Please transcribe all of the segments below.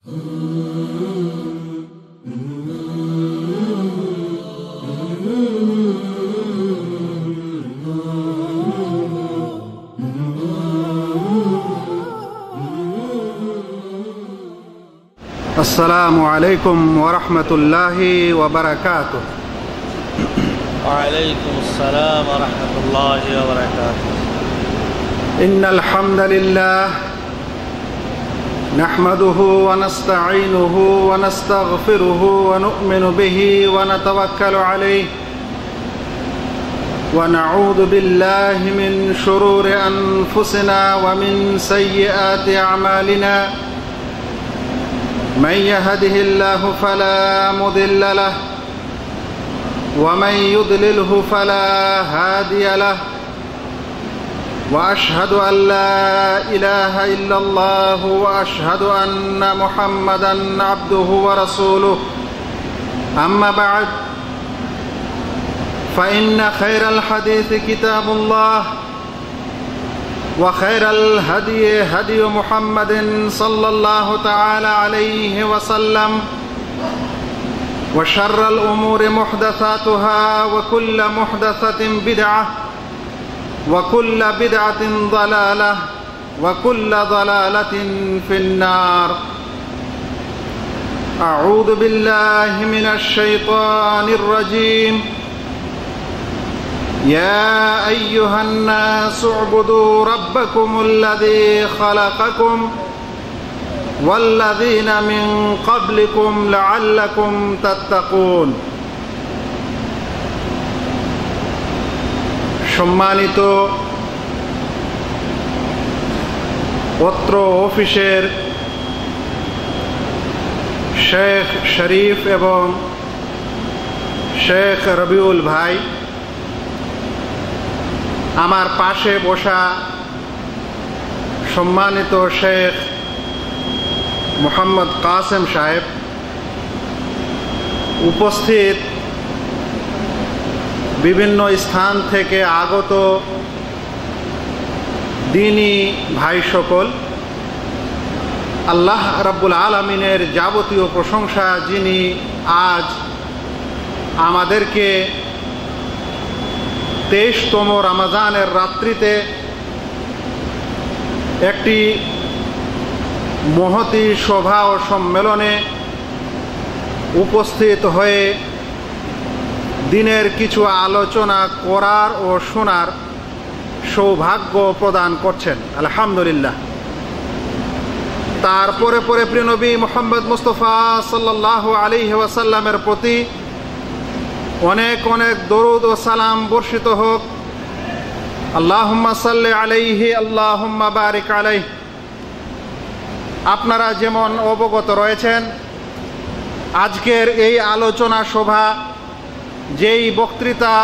السلام عليكم ورحمة الله وبركاته. وعليكم السلام ورحمة الله وبركاته. إن الحمد لله نحمده ونستعينه ونستغفره ونؤمن به ونتوكل عليه ونعوذ بالله من شرور أنفسنا ومن سيئات أعمالنا. من يهده الله فلا مضل له ومن يضلله فلا هادي له وأشهد أن لا إله إلا الله وأشهد أن محمدا عبده ورسوله. أما بعد فإن خير الحديث كتاب الله وخير الهدي هدي محمد صلى الله تعالى عليه وسلم وشر الأمور محدثاتها وكل محدثة بدعة وكل بدعة ضلالة وكل ضلالة في النار. أعوذ بالله من الشيطان الرجيم. يا أيها الناس اعبدوا ربكم الذي خلقكم والذين من قبلكم لعلكم تتقون. সম্মানিত অত্র অফিসের শেখ শরীফ এবং শেখ রবিউল ভাই, আমার পাশে বসা সম্মানিত শেখ মোহাম্মদ কাসেম সাহেব, উপস্থিত বিভিন্ন স্থান থেকে আগত দ্বীনী ভাই সকল, আল্লাহ রাব্বুল আলামিনের যাবতীয় প্রশংসা, যিনি আজ আমাদেরকে 23তম রমজানের রাত্রিতে একটি মহতী সভা ও সম্মেলনে উপস্থিত হয়ে দিনের কিছু আলোচনা করার ও শোনার সৌভাগ্য প্রদান করছেন। আলহামদুলিল্লাহ। তারপরে প্রিয় নবী মুহাম্মদ মুস্তাফা সাল্লাল্লাহু আলাইহি ওয়াসাল্লামের প্রতি অনেক অনেক দরুদ ও সালাম বর্ষিত হোক। আল্লাহুম্মা সাল্লি আলাইহি আল্লাহুম্মা বারিক আলাইহি। আপনারা যেমন অবগত রয়েছেন, আজকের এই আলোচনা সভা যেই বক্তৃতা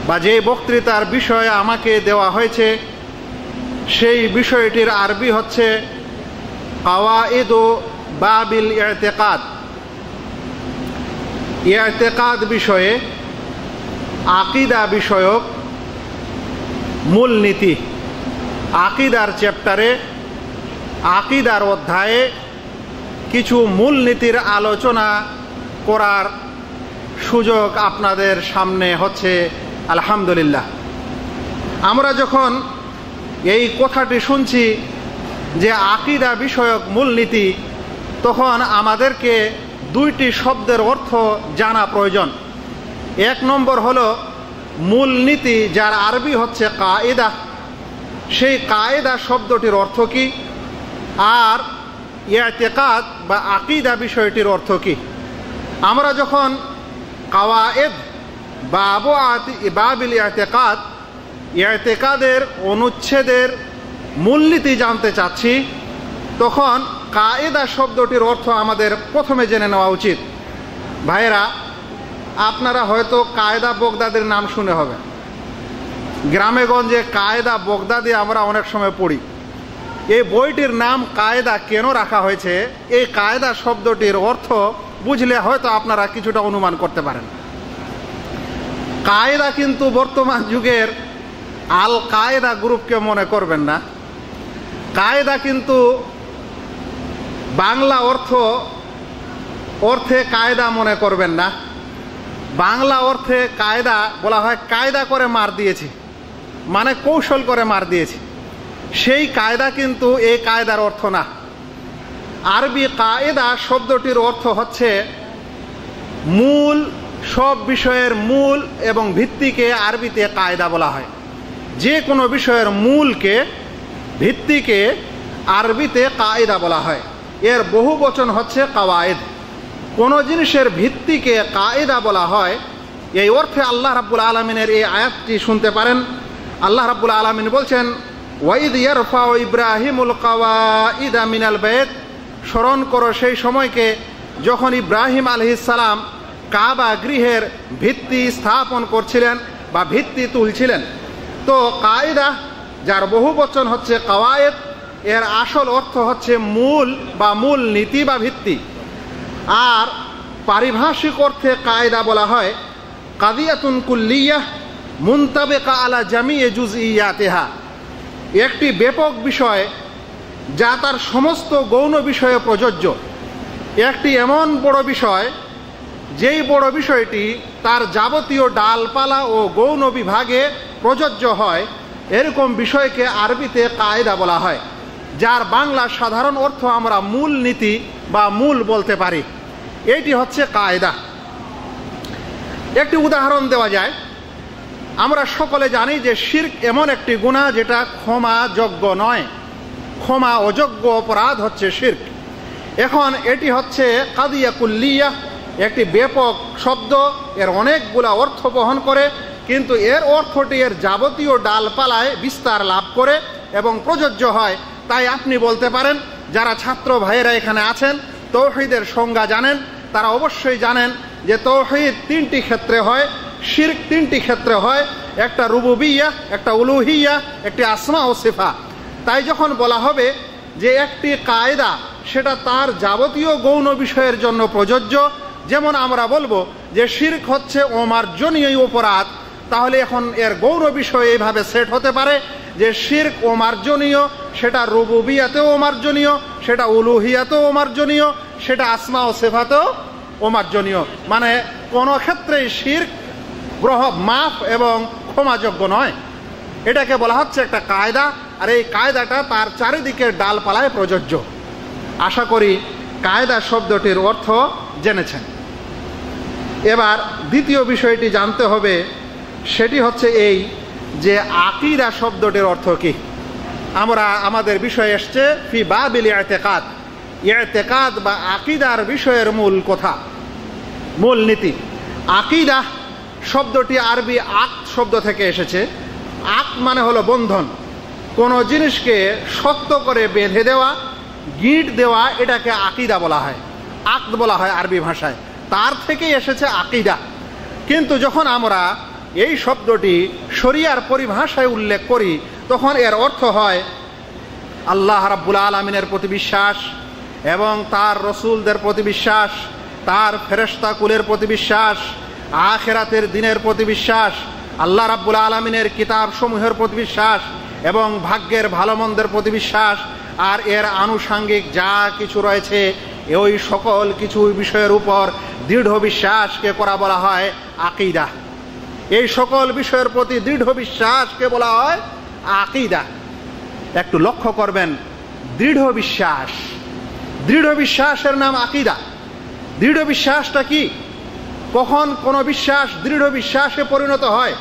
বা যেই বক্তৃতার বিষয় আমাকে দেওয়া হয়েছে, সেই বিষয়টির আরবি হচ্ছে কাওয়াইদু বাবিল ইতিকাদ। ইতিকাদ বিষয়ে, আকীদা বিষয়ক মূলনীতি। আকীদার চ্যাপ্টারে, আকীদার অধ্যায়ে কিছু মূলনীতির আলোচনা করার সুযোগ আপনাদের সামনে হচ্ছে। আলহামদুলিল্লাহ। আমরা যখন এই কথাটি শুনছি যে আকীদা বিষয়ক মূলনীতি, তখন আমাদেরকে দুইটি শব্দের অর্থ জানা প্রয়োজন। এক নম্বর হলো মূলনীতি, যার আরবি হচ্ছে কায়দা। সেই কায়দা শব্দটির অর্থ কি, আর ইতিকাদ বা আকীদা বিষয়টির অর্থ কি। আমরা যখন কাওয়ায়েদ বাবিল ইতিকাদ, ইতিকাদের অনুচ্ছেদের মূলনীতি জানতে চাচ্ছি, তখন কায়দা শব্দটির অর্থ আমাদের প্রথমে জেনে নেওয়া উচিত। ভাইয়েরা, আপনারা হয়তো কায়দা বগদাদির নাম শুনে হবে। গ্রামে গঞ্জে কায়দা বগদাদি আমরা অনেক সময় পড়ি। এই বইটির নাম কায়দা কেন রাখা হয়েছে, এই কায়দা শব্দটির অর্থ বুঝলে হয়তো আপনারা কিছুটা অনুমান করতে পারেন। কায়দা কিন্তু বর্তমান যুগের আল কায়দা গ্রুপকে মনে করবেন না। কায়দা কিন্তু বাংলা অর্থে কায়দা মনে করবেন না। বাংলা অর্থে কায়দা বলা হয় কায়দা করে মার দিয়েছি, মানে কৌশল করে মার দিয়েছি। সেই কায়দা কিন্তু এই কায়দার অর্থ না। আরবি কায়দা শব্দটির অর্থ হচ্ছে মূল, সব বিষয়ের মূল এবং ভিত্তিকে আরবিতে কায়দা বলা হয়। যে কোনো বিষয়ের মূলকে, ভিত্তিকে আরবিতে কায়দা বলা হয়। এর বহু বচন হচ্ছে কাওয়ায়েদ। কোনো জিনিসের ভিত্তিকে কায়দা বলা হয়, এই অর্থে আল্লাহ রাব্বুল আলামিনের এই আয়াতটি শুনতে পারেন। আল্লাহ রাব্বুল আলামিন বলছেন, ওয়াইদ ইয়ারফাউ ইব্রাহিমুল কাওয়াইদা মিনাল বাইত। স্মরণ করো সেই সময়কে যখন ইব্রাহিম আলাইহিস সালাম কাবা গৃহের ভিত্তি স্থাপন করছিলেন বা ভিত্তি তুলছিলেন। তো কায়দা, যার বহু বচন হচ্ছে কাওয়ায়েদ, এর আসল অর্থ হচ্ছে মূল বা মূল নীতি বা ভিত্তি। আর পারিভাষিক অর্থে কায়দা বলা হয় কাদিয়াতুন কুল্লিয়াহ মুনতাবিকা আলা জামিয়ে জুজইয়াতিহা, একটি ব্যাপক বিষয় যা তার সমস্ত গৌণ বিষয়ে প্রযোজ্য। একটি এমন বড় বিষয় যেই বড় বিষয়টি তার যাবতীয় ডালপালা ও গৌণ বিভাগে প্রযোজ্য হয়, এরকম বিষয়কে আরবিতে কায়দা বলা হয়, যার বাংলা সাধারণ অর্থ আমরা মূল নীতি বা মূল বলতে পারি। এইটি হচ্ছে কায়দা। একটি উদাহরণ দেওয়া যায়। আমরা সকলে জানি যে শিরক এমন একটি গুনাহ যেটা ক্ষমাযোগ্য নয়, ক্ষমা অযোগ্য অপরাধ হচ্ছে শিরক। এখন এটি হচ্ছে কাদিয়া কুল্লিয়াহ, একটি ব্যাপক শব্দ, এর অনেকগুলা অর্থ বহন করে, কিন্তু এর অর্থটি এর যাবতীয় ডালপালায় বিস্তার লাভ করে এবং প্রযোজ্য হয়। তাই আপনি বলতে পারেন, যারা ছাত্র ভাইয়েরা এখানে আছেন তৌহিদের সংজ্ঞা জানেন, তারা অবশ্যই জানেন যে তৌহিদ তিনটি ক্ষেত্রে হয়, শিরক তিনটি ক্ষেত্রে হয়, একটা রুবুবিয়্যা, একটা উলুহিয়্যা, একটি আসমা ও সিফা। তাই যখন বলা হবে যে একটি কায়দা, সেটা তার যাবতীয় গৌণ বিষয়ের জন্য প্রযোজ্য। যেমন আমরা বলবো যে শিরক হচ্ছে অমার্জনীয় অপরাধ, তাহলে এখন এর গৌণ বিষয় এইভাবে সেট হতে পারে যে শিরক অমার্জনীয়, সেটা রুবুবিয়াতেও অমার্জনীয়, সেটা উলুহিয়াতেও অমার্জনীয়, সেটা আসমা ও সিফাতেও অমার্জনীয়। মানে কোনো ক্ষেত্রেই শিরক মাফ এবং ক্ষমাযোগ্য নয়। এটাকে বলা হচ্ছে একটা কায়দা, আর এই কায়দাটা তার চারিদিকের ডালপালায় প্রযোজ্য। আশা করি কায়দা শব্দটির অর্থ জেনেছেন। এবার দ্বিতীয় বিষয়টি জানতে হবে, সেটি হচ্ছে এই যে আকীদা শব্দটির অর্থ কি। আমাদের বিষয় এসছে ফি বাবিল ইতিকাদ। ইতিকাদ বা আকীদার বিষয়ের মূল কথা, মূল নীতি। আকীদা শব্দটি আরবি আকদ শব্দ থেকে এসেছে। আকদ মানে হলো বন্ধন, কোনো জিনিসকে শক্ত করে বেঁধে দেওয়া, গিঁট দেওয়া, এটাকে আকীদা বলা হয়, আকদ বলা হয় আরবি ভাষায়। তার থেকেই এসেছে আকীদা। কিন্তু যখন আমরা এই শব্দটি শরিয়ার পরিভাষায় উল্লেখ করি, তখন এর অর্থ হয় আল্লাহ রাব্বুল আলামিনের প্রতি বিশ্বাস এবং তার রসুলদের প্রতি বিশ্বাস, তার ফেরেশতা কুলের প্রতি বিশ্বাস, আখিরাতের দিনের প্রতি বিশ্বাস, আল্লাহ রাব্বুল আলামিনের কিতাব সমূহের প্রতি বিশ্বাস এবং ভাগ্যের ভালো মন্দের প্রতি বিশ্বাস, আর এর আনুষাঙ্গিক যা কিছু রয়েছে ওই সকল কিছু বিষয়ের উপর দৃঢ় বিশ্বাসকে করা বলা হয় আকীদা। এই সকল বিষয়ের প্রতি দৃঢ় বিশ্বাসকে বলা হয় আকীদা। একটু লক্ষ্য করবেন, দৃঢ় বিশ্বাস, দৃঢ় বিশ্বাসের নাম আকীদা। দৃঢ় বিশ্বাসটা কি, কখন কোনো বিশ্বাস দৃঢ় বিশ্বাসে পরিণত হয়,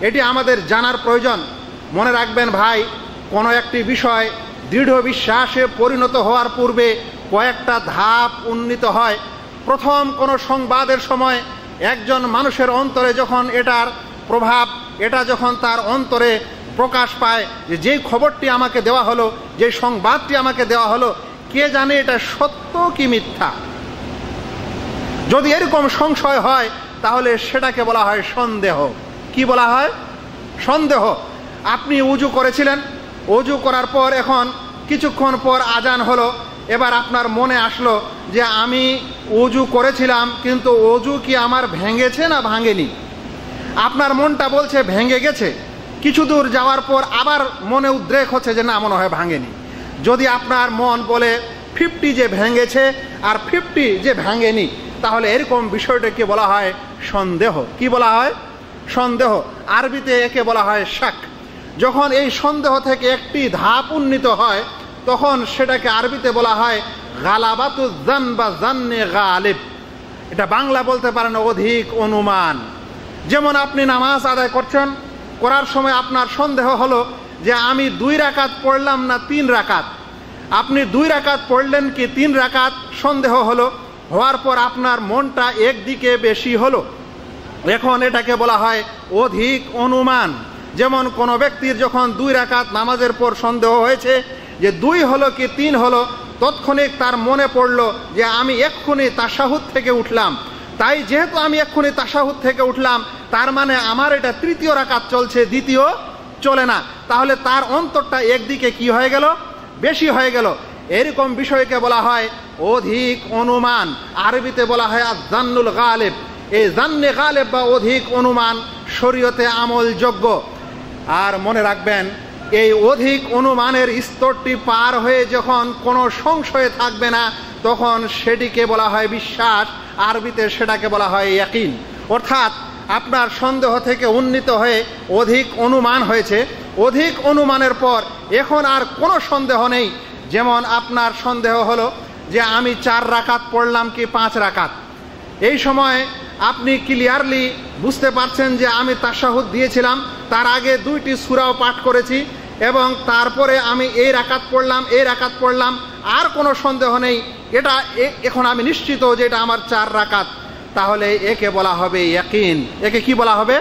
এটি আমাদের জানার প্রয়োজন। মনে রাখবেন ভাই, কোনো একটি বিষয় দৃঢ় বিশ্বাসে পরিণত হওয়ার পূর্বে কয়েকটা ধাপ উন্নীত হয়। প্রথম কোনো সংবাদের সময় একজন মানুষের অন্তরে যখন এটার প্রভাব, এটা যখন তার অন্তরে প্রকাশ পায় যে যেই খবরটি আমাকে দেওয়া হলো, যে সংবাদটি আমাকে দেওয়া হলো, কে জানে এটা সত্য কি মিথ্যা। যদি এরকম সংশয় হয় তাহলে সেটাকে বলা হয় সন্দেহ। কি বলা হয়? সন্দেহ। আপনি উজু করেছিলেন, উজু করার পর এখন কিছুক্ষণ পর আজান হলো, এবার আপনার মনে আসলো যে আমি উজু করেছিলাম, কিন্তু উজু কি আমার ভেঙেছে না ভাঙেনি? আপনার মনটা বলছে ভেঙে গেছে। কিছু দূর যাওয়ার পর আবার মনে উদ্রেক হচ্ছে যে না, মনে হয় ভাঙেনি। যদি আপনার মন বলে 50 যে ভেঙেছে আর 50 যে ভাঙেনি, তাহলে এরকম বিষয়টাকে বলা হয় সন্দেহ। কি বলা হয়? সন্দেহ। আরবিতে একে বলা হয় শাক। যখন এই সন্দেহ থেকে একটি ধাপ উন্নীত হয় তখন সেটাকে আরবিতে বলা হয় গালাবাতু জান বা জান্নে গালিব। এটা বাংলা বলতে পারেন অধিক অনুমান। যেমন আপনি নামাজ আদায় করছেন, করার সময় আপনার সন্দেহ হলো যে আমি 2 রাকাত পড়লাম না 3 রাকাত। আপনি 2 রাকাত পড়লেন কি 3 রাকাত, সন্দেহ হলো। হওয়ার পর আপনার মনটা একদিকে বেশি হলো, এখন এটাকে বলা হয় অধিক অনুমান। যেমন কোনো ব্যক্তির যখন 2 রাকাত নামাজের পর সন্দেহ হয়েছে যে 2 হলো কি 3 হলো, তৎক্ষণিক তার মনে পড়লো যে আমি এক্ষুনি তাশাহুদ থেকে উঠলাম, তাই যেহেতু আমি এক্ষুনি তাশাহুদ থেকে উঠলাম তার মানে আমার এটা 3য় রাকাত চলছে, 2য় চলে না। তাহলে তার অন্তরটা একদিকে কি হয়ে গেল? বেশি হয়ে গেল। এরকম বিষয়কে বলা হয় অধিক অনুমান। আরবিতে বলা হয় আয-যান্নুল গালিব। এই জান্নে গালিব বা অধিক অনুমান শরীয়তে আমলযোগ্য। আর মনে রাখবেন, এই অধিক অনুমানের স্তরটি পার হয়ে যখন কোনো সংশয় থাকবে না তখন সেটিকে বলা হয় বিশ্বাস। আরবিতে সেটাকে বলা হয় ইয়াকিন। অর্থাৎ আপনার সন্দেহ থেকে উন্নীত হয়ে অধিক অনুমান হয়েছে, অধিক অনুমানের পর এখন আর কোনো সন্দেহ নেই। যেমন আপনার সন্দেহ হলো যে আমি 4 রাকাত পড়লাম কি 5 রাকাত। এই সময় আপনি ক্লিয়ারলি বুঝতে পারছেন যে আমি তাশাহুদ দিয়েছিলাম, তার আগে 2টি সূরাও পাঠ করেছি এবং তারপরে আমি এই রাকাত পড়লাম, এই রাকাত পড়লাম, আর কোনো সন্দেহ নেই, এটা এখন আমি নিশ্চিত যে এটা আমার 4 রাকাত। তাহলে একে বলা হবে ইয়াকিন। একে কি বলা হবে?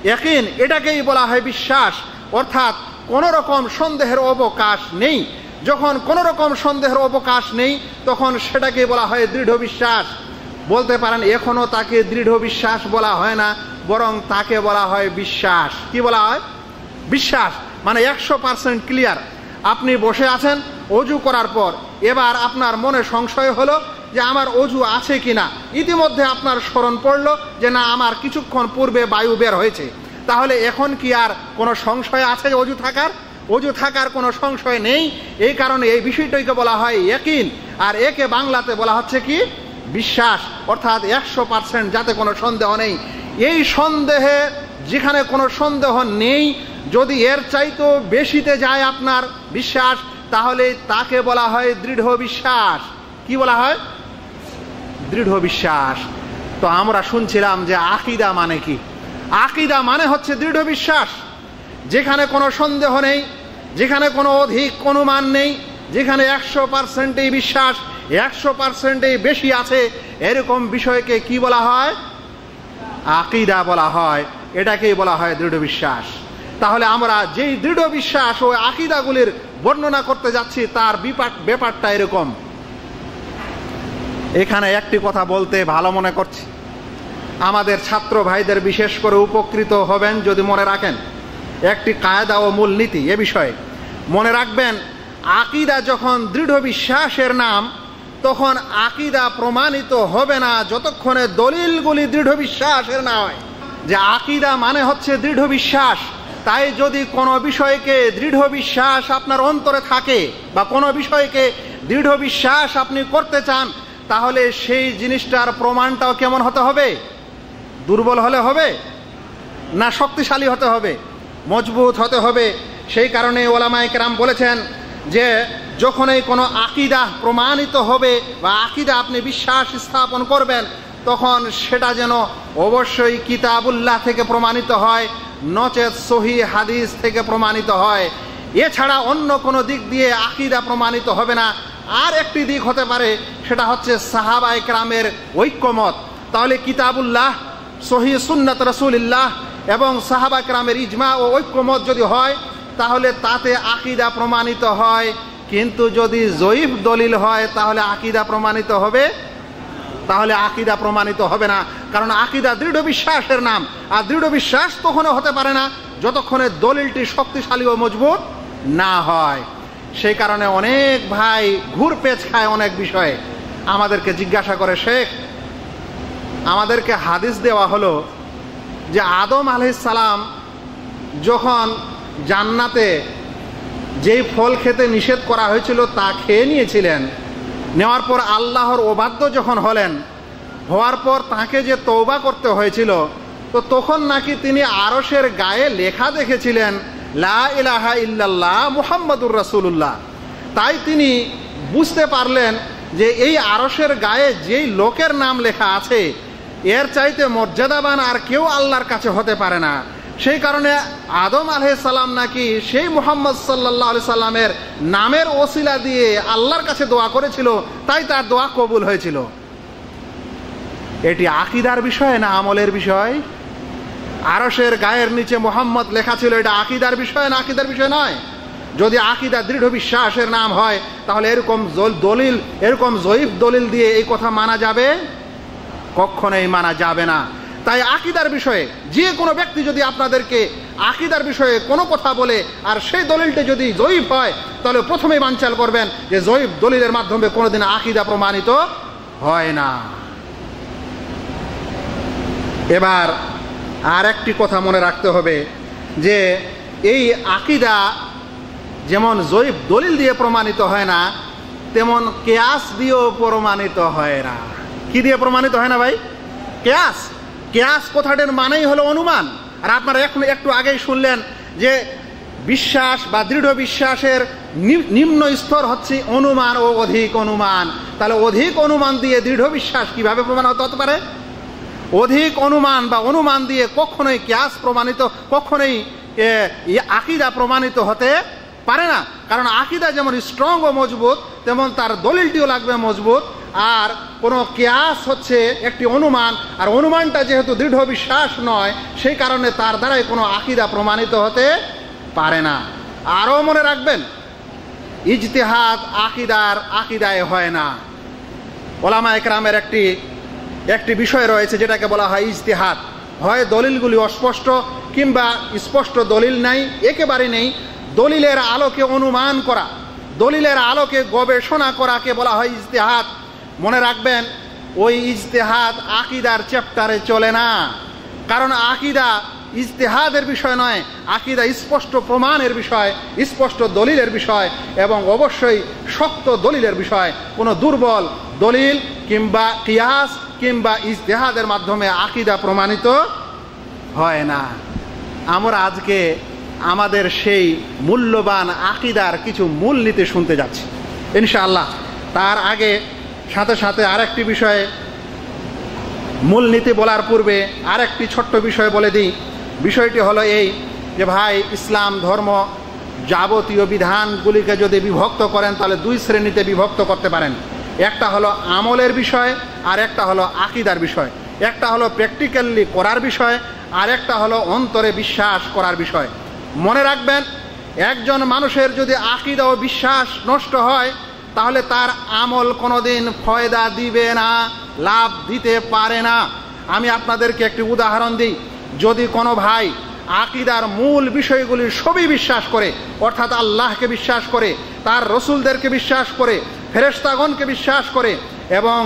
ইয়াকিন। এটাকেই বলা হয় বিশ্বাস। অর্থাৎ কোনো রকম সন্দেহের অবকাশ নেই। যখন কোনো রকম সন্দেহের অবকাশ নেই তখন সেটাকে বলা হয় দৃঢ় বিশ্বাস। বলতে পারেন এখনো তাকে দৃঢ় বিশ্বাস বলা হয় না, বরং তাকে বলা হয় বিশ্বাস। কি বলা হয়? বিশ্বাস। মানে 100% ক্লিয়ার। আপনি বসে আছেন অজু করার পর, এবার আপনার মনে সংশয় হলো যে আমার অজু আছে কিনা। ইতিমধ্যে আপনার স্মরণ পড়লো যে না, আমার কিছুক্ষণ পূর্বে বায়ু বের হয়েছে। তাহলে এখন কি আর কোনো সংশয় আছে অজু থাকার? অজু থাকার কোনো সংশয় নেই। এই কারণে এই বিষয়টাকে বলা হয় ইয়াকিন। আর একে বাংলাতে বলা হচ্ছে কি? বিশ্বাস। অর্থাৎ 100% যাতে কোনো সন্দেহ নেই। এই সন্দেহে যেখানে কোনো সন্দেহ নেই, যদি এর চাইতেও বেশিতে যায় আপনার বিশ্বাস, তাহলে তাকে বলা হয় দৃঢ় বিশ্বাস। কি বলা হয়? দৃঢ় বিশ্বাস। তো আমরা শুনছিলাম যে আকীদা মানে কি? আকীদা মানে হচ্ছে দৃঢ় বিশ্বাস। যেখানে কোনো সন্দেহ নেই, যেখানে কোনো অধিক অনুমান নেই, যেখানে 100%ই বিশ্বাস, 100%ই বেশি আছে, এরকম বিষয়কে কি বলা হয়? আকীদা বলা হয়। এটাকেই বলা হয় দৃঢ় বিশ্বাস। তাহলে আমরা যেই দৃঢ় বিশ্বাস ও আকীদাগুলির বর্ণনা করতে যাচ্ছি তার ব্যাপারটা এরকম। এখানে একটি কথা বলতে ভালো মনে করছি, আমাদের ছাত্র ভাইদের বিশেষ করে উপকৃত হবেন যদি মনে রাখেন একটি কায়দা ও মূলনীতি। এ বিষয়ে মনে রাখবেন, আকীদা যখন দৃঢ় বিশ্বাসের নাম, তখন আকীদা প্রমাণিত হবে না যতক্ষণে দলিলগুলি দৃঢ় বিশ্বাসের না হয়। যে আকীদা মানে হচ্ছে দৃঢ় বিশ্বাস। তাই যদি কোনো বিষয়কে দৃঢ় বিশ্বাস আপনার অন্তরে থাকে বা কোনো বিষয়কে দৃঢ় বিশ্বাস আপনি করতে চান, তাহলে সেই জিনিসটার প্রমাণটাও কেমন হতে হবে? দুর্বল হলে হবে না শক্তিশালী হতে হবে? মজবুত হতে হবে। সেই কারণে ওলামায়ে কেরাম বলেছেন যে যখনই কোনো আকীদা প্রমাণিত হবে বা আকীদা আপনি বিশ্বাস স্থাপন করবেন, তখন সেটা যেন অবশ্যই কিতাবুল্লাহ থেকে প্রমাণিত হয়, নচেত সহিহ হাদিস থেকে প্রমাণিত হয়। এছাড়া অন্য কোনো দিক দিয়ে আকীদা প্রমাণিত হবে না। আর একটি দিক হতে পারে, সেটা হচ্ছে সাহাবায়ে কেরামের ঐক্যমত। তাহলে কিতাবুল্লাহ, সহিহ সুন্নাত রাসূলুল্লাহ এবং সাহাবা কেরামের ইজমা ও ঐক্যমত যদি হয়, তাহলে তাতে আকীদা প্রমাণিত হয়। কিন্তু যদি জয়ীফ দলিল হয় তাহলে আকীদা প্রমাণিত হবে? তাহলে আকীদা প্রমাণিত হবে না। কারণ আকীদা দৃঢ় বিশ্বাসের নাম। আর দৃঢ় বিশ্বাস তখনও হতে পারে না যতক্ষণে দলিলটি শক্তিশালী ও মজবুত না হয়। সেই কারণে অনেক ভাই ঘুরপেচ খায় অনেক বিষয়ে, আমাদেরকে জিজ্ঞাসা করে, শেখ আমাদেরকে হাদিস দেওয়া হলো যে আদম আলাইহিস সালাম যখন জান্নাতে যেই ফল খেতে নিষেধ করা হয়েছিল তা খেয়ে নিয়েছিলেন, নেওয়ার পর আল্লাহর অবাধ্য যখন হলেন, হওয়ার পর তাকে যে তওবা করতে হয়েছিল, তো তখন নাকি তিনি আরশের গায়ে লেখা দেখেছিলেন লা ইলাহা ইল্লাল্লাহ মুহাম্মাদুর রাসূলুল্লাহ। তাই তিনি বুঝতে পারলেন যে এই আরশের গায়ে যেই লোকের নাম লেখা আছে এর চাইতে মর্যাদাবান আর কেউ আল্লাহর কাছে হতে পারে না। সেই কারণে আদম আলাইহিস সালাম নাকি সেই মুহাম্মদ সাল্লাল্লাহু আলাইহি সাল্লামের নামের ওসিলা দিয়ে আল্লাহর কাছে দোয়া করেছিল, তাই তার দোয়া কবুল হয়েছিল। এটি আকীদার বিষয় না আমলের বিষয়? আরশের গায়ের নিচে মুহাম্মদ লেখা ছিল, এটা আকীদার বিষয় না আকীদার বিষয় নয়? যদি আকীদা দৃঢ় বিশ্বাসের নাম হয় তাহলে এরকম দলিল, এরকম জয়ীফ দলিল দিয়ে এই কথা মানা যাবে? কখনোই মানা যাবে না। তাই আকীদার বিষয়ে যে কোনো ব্যক্তি যদি আপনাদেরকে আকীদার বিষয়ে কোনো কথা বলে আর সেই দলিলটা যদি জয়ীফ হয়, তাহলে প্রথমেই বানচাল করবেন যে জয়ীফ দলিলের মাধ্যমে কোনোদিন আকীদা প্রমাণিত হয় না। এবার আর একটি কথা মনে রাখতে হবে যে এই আকীদা যেমন জয়ীফ দলিল দিয়ে প্রমাণিত হয় না, তেমন কিয়াস দিয়েও প্রমাণিত হয় না। কি দিয়ে প্রমাণিত হয় না ভাই? কিয়াস। কিয়াস কথাটার মানেই হলো অনুমান। আর আপনারা এখন একটু আগেই শুনলেন যে বিশ্বাস বা দৃঢ় বিশ্বাসের নিম্ন স্তর হচ্ছে অনুমান ও অধিক অনুমান। তাহলে অধিক অনুমান দিয়ে দৃঢ় বিশ্বাস কিভাবে প্রমাণিত হতে পারে? অধিক অনুমান বা অনুমান দিয়ে কখনোই কিয়াস প্রমাণিত, কখনোই আকীদা প্রমাণিত হতে পারে না। কারণ আকীদা যেমন স্ট্রং ও মজবুত, তেমন তার দলিলটিও লাগবে মজবুত। আর কোনো কিয়াস হচ্ছে একটি অনুমান, আর অনুমানটা যেহেতু দৃঢ় বিশ্বাস নয়, সেই কারণে তার দ্বারাই কোনো আকীদা প্রমাণিত হতে পারে না। আরও মনে রাখবেন, ইজতিহাদ আকীদায় হয় না। ওলামা একরামের একটি বিষয় রয়েছে যেটাকে বলা হয় ইজতিহাদ। হয় দলিলগুলি অস্পষ্ট কিংবা স্পষ্ট দলিল নাই, একেবারে নেই, দলিলের আলোকে অনুমান করা, দলিলের আলোকে গবেষণা করাকে বলা হয় ইজতিহাদ। মনে রাখবেন, ওই ইজতিহাদ আকীদার চ্যাপ্টারে চলে না। কারণ আকীদা ইজতিহাদের বিষয় নয়, আকীদা স্পষ্ট প্রমাণের বিষয়, স্পষ্ট দলিলের বিষয়, এবং অবশ্যই শক্ত দলিলের বিষয়। কোনো দুর্বল দলিল কিংবা কিয়াস কিংবা ইজতিহাদের মাধ্যমে আকীদা প্রমাণিত হয় না। আমরা আজকে আমাদের সেই মূল্যবান আকীদার কিছু মূলনীতি শুনতে যাচ্ছি ইনশাআল্লাহ। তার আগে সাথে সাথে আরেকটি বিষয়ে, মূলনীতি বলার পূর্বে আরেকটি ছোট্ট বিষয় বলে দিই। বিষয়টি হলো এই যে ভাই, ইসলাম ধর্ম যাবতীয় বিধানগুলিকে যদি বিভক্ত করেন তাহলে দুই শ্রেণীতে বিভক্ত করতে পারেন। একটা হলো আমলের বিষয় আর একটা হলো আকীদার বিষয়। একটা হলো প্র্যাকটিক্যালি করার বিষয় আর একটা হলো অন্তরে বিশ্বাস করার বিষয়। মনে রাখবেন, একজন মানুষের যদি আকীদা ও বিশ্বাস নষ্ট হয় তাহলে তার আমল কোনোদিন ফয়দা দিবে না, লাভ দিতে পারে না। আমি আপনাদেরকে একটি উদাহরণ দিই। যদি কোনো ভাই আকীদার মূল বিষয়গুলি সবই বিশ্বাস করে, অর্থাৎ আল্লাহকে বিশ্বাস করে, তার রসুলদেরকে বিশ্বাস করে, ফেরেশতাগণকে বিশ্বাস করে, এবং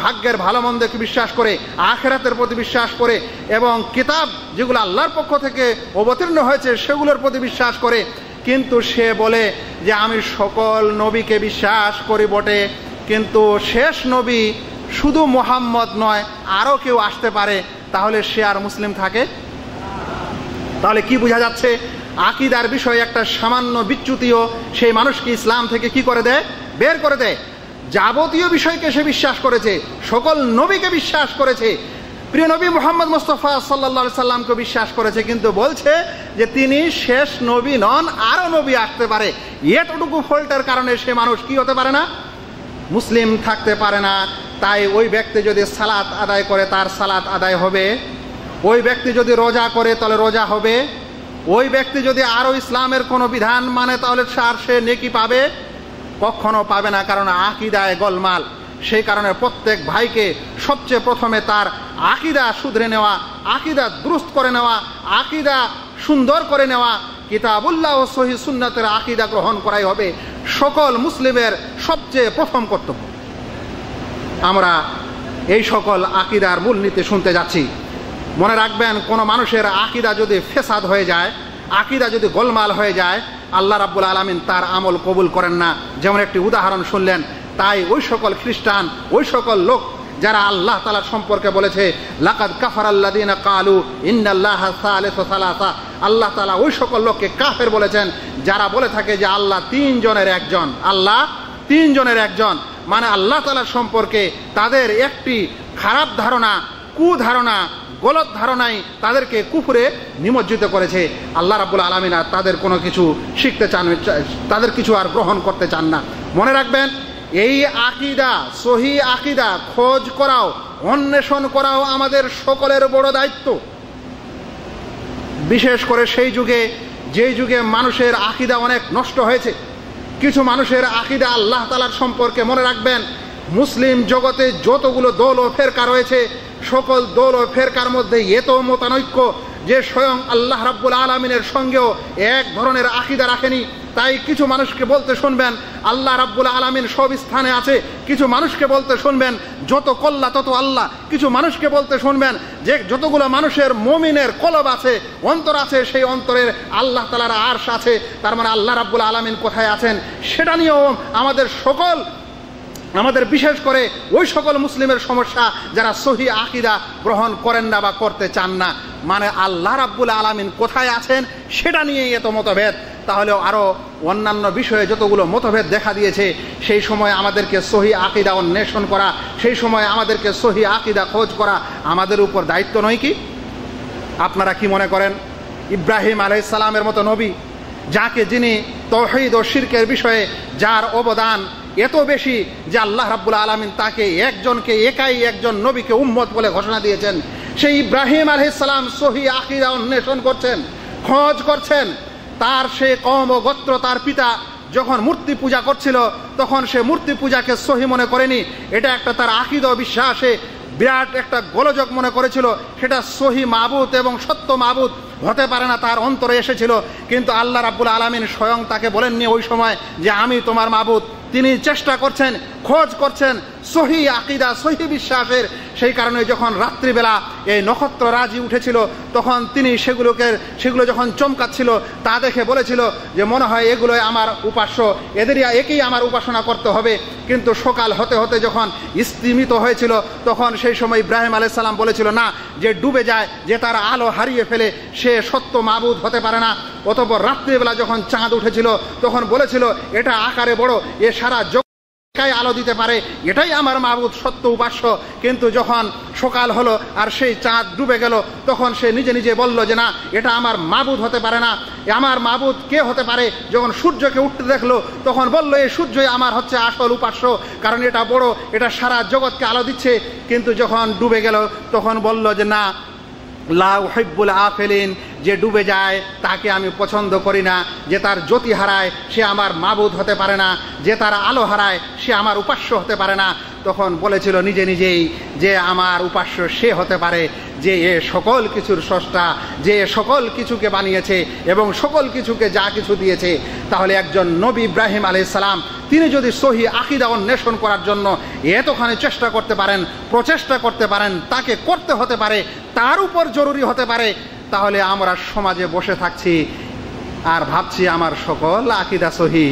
ভাগ্যের ভালো মন্দকে বিশ্বাস করে, আখিরাতের প্রতি বিশ্বাস করে, এবং কিতাব যেগুলো আল্লাহর পক্ষ থেকে অবতীর্ণ হয়েছে সেগুলোর প্রতি বিশ্বাস করে, কিন্তু সে বলে যে আমি সকল নবীকে বিশ্বাস করি বটে, কিন্তু শেষ নবী শুধু মুহাম্মদ নয় আরও কেউ আসতে পারে, তাহলে সে আর মুসলিম থাকে? তাহলে কি বোঝা যাচ্ছে? আকীদার বিষয়ে একটা সামান্য বিচ্যুতিও সেই মানুষকে ইসলাম থেকে কি করে দেয়? বের করে দেয়। যাবতীয় বিষয়কে সে বিশ্বাস করেছে, সকল নবীকে বিশ্বাস করেছে, প্রিয় নবী মুহাম্মদ মুস্তাফা সাল্লাল্লাহু আলাইহি সাল্লামকে বিশ্বাস করেছে, কিন্তু বলছে যে তিনি শেষ নবী নন, আরও নবী আসতে পারে। এতটুকু ফল্টের কারণে সে মানুষ কি হতে পারে না? মুসলিম থাকতে পারে না। তাই ওই ব্যক্তি যদি সালাত আদায় করে তার সালাত আদায় হবে, ওই ব্যক্তি যদি রোজা করে তাহলে রোজা হবে, ওই ব্যক্তি যদি আরও ইসলামের কোনো বিধান মানে তাহলে সে নেকি পাবে? কখনো পাবে না, কারণ আকীদায় গোলমাল। সেই কারণে প্রত্যেক ভাইকে সবচেয়ে প্রথমে তার আকীদা শুধরে নেওয়া, আকীদা দুরুস্ত করে নেওয়া, আকীদা সুন্দর করে নেওয়া, কিতাবুল্লাহ ও সহিহ সুন্নাতের আকীদা গ্রহণ করাই হবে সকল মুসলিমের সবচেয়ে প্রথম কর্তব্য। আমরা এই সকল আকীদার মূলনীতি শুনতে যাচ্ছি। মনে রাখবেন, কোনো মানুষের আকীদা যদি ফেসাদ হয়ে যায়, আকীদা যদি গোলমাল হয়ে যায়, আল্লাহ রাব্বুল আলামিন তার আমল কবুল করেন না। যেমন একটি উদাহরণ শুনলেন, তাই ওই সকল খ্রিস্টান, ওই সকল লোক যারা আল্লাহ তাআলা সম্পর্কে বলেছে লাকাদ কাফারাল্লাযীনা ক্বালু ইন্নাল্লাহা সালিসু সালাসা, আল্লাহ তাআলা ওই সকল লোককে কাফের বলেছেন যারা বলে থাকে যে আল্লাহ তিনজনের একজন, আল্লাহ তিনজনের একজন। মানে আল্লাহ তাআলার সম্পর্কে তাদের একটি খারাপ ধারণা, কুধারণা, গলত ধারণাই তাদেরকে কুফরে নিমজ্জিত করেছে। আল্লাহ রাব্বুল আলামিন আর তাদের কোনো কিছু শিখতে চান, তাদের কিছু আর গ্রহণ করতে চান না। মনে রাখবেন, এই আকিদা, সহি আকিদা খোঁজ করাও, অন্বেষণ করাও আমাদের সকলের বড় দায়িত্ব। বিশেষ করে সেই যুগে, যেই যুগে মানুষের আকিদা অনেক নষ্ট হয়েছে। কিছু মানুষের আকিদা আল্লাহ তাআলার সম্পর্কে, মনে রাখবেন, মুসলিম জগতে যতগুলো দল ও ফেরকা রয়েছে, সকল দল ও ফেরকার মধ্যে এত মতানৈক্য যে স্বয়ং আল্লাহ রাব্বুল আলামিনের সঙ্গেও এক ধরনের আকিদা রাখেনি। তাই কিছু মানুষকে বলতে শুনবেন আল্লাহ রাব্বুল আলামিন সব স্থানে আছে, কিছু মানুষকে বলতে শুনবেন যত কল্লা তত আল্লাহ, কিছু মানুষকে বলতে শুনবেন যে যতগুলো মানুষের মুমিনের কলব আছে, অন্তর আছে, সেই অন্তরের আল্লাহ তাআলার আরশ আছে। তার মানে আল্লাহ রাব্বুল আলামিন কোথায় আছেন সেটা নিয়েও আমাদের বিশেষ করে ওই সকল মুসলিমের সমস্যা যারা সহি আকিদা গ্রহণ করেন না বা করতে চান না। মানে আল্লাহ রাব্বুল আলামিন কোথায় আছেন সেটা নিয়েই এত মতভেদ। তাহলেও আরও অন্যান্য বিষয়ে যতগুলো মতভেদ দেখা দিয়েছে, সেই সময় আমাদেরকে সহি আকিদা অন্বেষণ করা, সেই সময় আমাদেরকে সহি আকিদা খোঁজ করা আমাদের উপর দায়িত্ব নয় কি? আপনারা কি মনে করেন, ইব্রাহিম আলাইহিস সালামের মতো নবী, যিনি তাওহীদ ও শিরকের বিষয়ে যার অবদান এত বেশি যে আল্লাহ রাব্বুল আলামিন তাকে একাই একজন নবীকে উম্মত বলে ঘোষণা দিয়েছেন, সেই ইব্রাহিম আলাইহিস সালাম সহি আকিদা অন্বেষণ করছেন, খোঁজ করছেন। তার সে কওম ও গোত্র, তার পিতা যখন মূর্তি পূজা করছিল তখন সে মূর্তি পূজাকে সহি মনে করেনি, এটা একটা তার আকিদা ও বিশ্বাসে বিরাট একটা গোলযোগ মনে করেছিল। সেটা সহি মাবুদ এবং সত্য মাবুদ হতে পারে না, তার অন্তরে এসেছিল। কিন্তু আল্লাহ রাব্বুল আলামিন স্বয়ং তাকে বলেননি ওই সময় যে আমি তোমার মাবুদ। তিনি চেষ্টা করছেন, খোঁজ করছেন সহি আকিদা, সহি বিশ্বাসের। সেই কারণে যখন রাত্রিবেলা এই নক্ষত্র রাজি উঠেছিল তখন তিনি সেগুলো যখন চমকাচ্ছিল তা দেখে বলেছিল যে মনে হয় এগুলোই আমার উপাস্য, একেই আমার উপাসনা করতে হবে। কিন্তু সকাল হতে হতে যখন স্তিমিত হয়েছিল তখন সেই সময় ইব্রাহিম আলাইহিস সালাম বলেছিল না, যে ডুবে যায়, যে তার আলো হারিয়ে ফেলে, সে সত্য মাবুদ হতে পারে না। অতঃপর রাত্রিবেলা যখন চাঁদ উঠেছিল তখন বলেছিল এটা আকারে বড়, এ সারা জগৎকে আলো দিতে পারে, এটাই আমার মাবুদ, সত্য উপাস্য। কিন্তু যখন সকাল হলো আর সেই চাঁদ ডুবে গেল তখন সে নিজে নিজে বলল যে না, এটা আমার মাবুদ হতে পারে না। আমার মাবুদ কে হতে পারে? যখন সূর্যকে উঠতে দেখলো তখন বলল এই সূর্যই আমার হচ্ছে আসল উপাস্য, কারণ এটা বড়, এটা সারা জগৎকে আলো দিচ্ছে। কিন্তু যখন ডুবে গেল তখন বলল যে না, লা উহিব্বুল আফিলিন, যে ডুবে যায় তাকে আমি পছন্দ করি না, যে তার জ্যোতি হারায় সে আমার মাবুদ হতে পারে না, যে তার আলো হারায় সে আমার উপাস্য হতে পারে না। তখন বলেছিল নিজে নিজেই যে আমার উপাস্য সে হতে পারে যে এ সকল কিছুর স্রষ্টা, যে সকল কিছুকে বানিয়েছে এবং সকল কিছুকে যা কিছু দিয়েছে। তাহলে একজন নবী ইব্রাহিম আলাইহিস সালাম তিনি যদি সহি আকিদা অন্বেষণ করার জন্য এতখানি চেষ্টা করতে পারেন, প্রচেষ্টা করতে পারেন, তাকে করতে হতে পারে, তার উপর জরুরি হতে পারে, তাহলে আমরা সমাজে বসে থাকছি আর ভাবছি আমার সকল আকিদা সহি,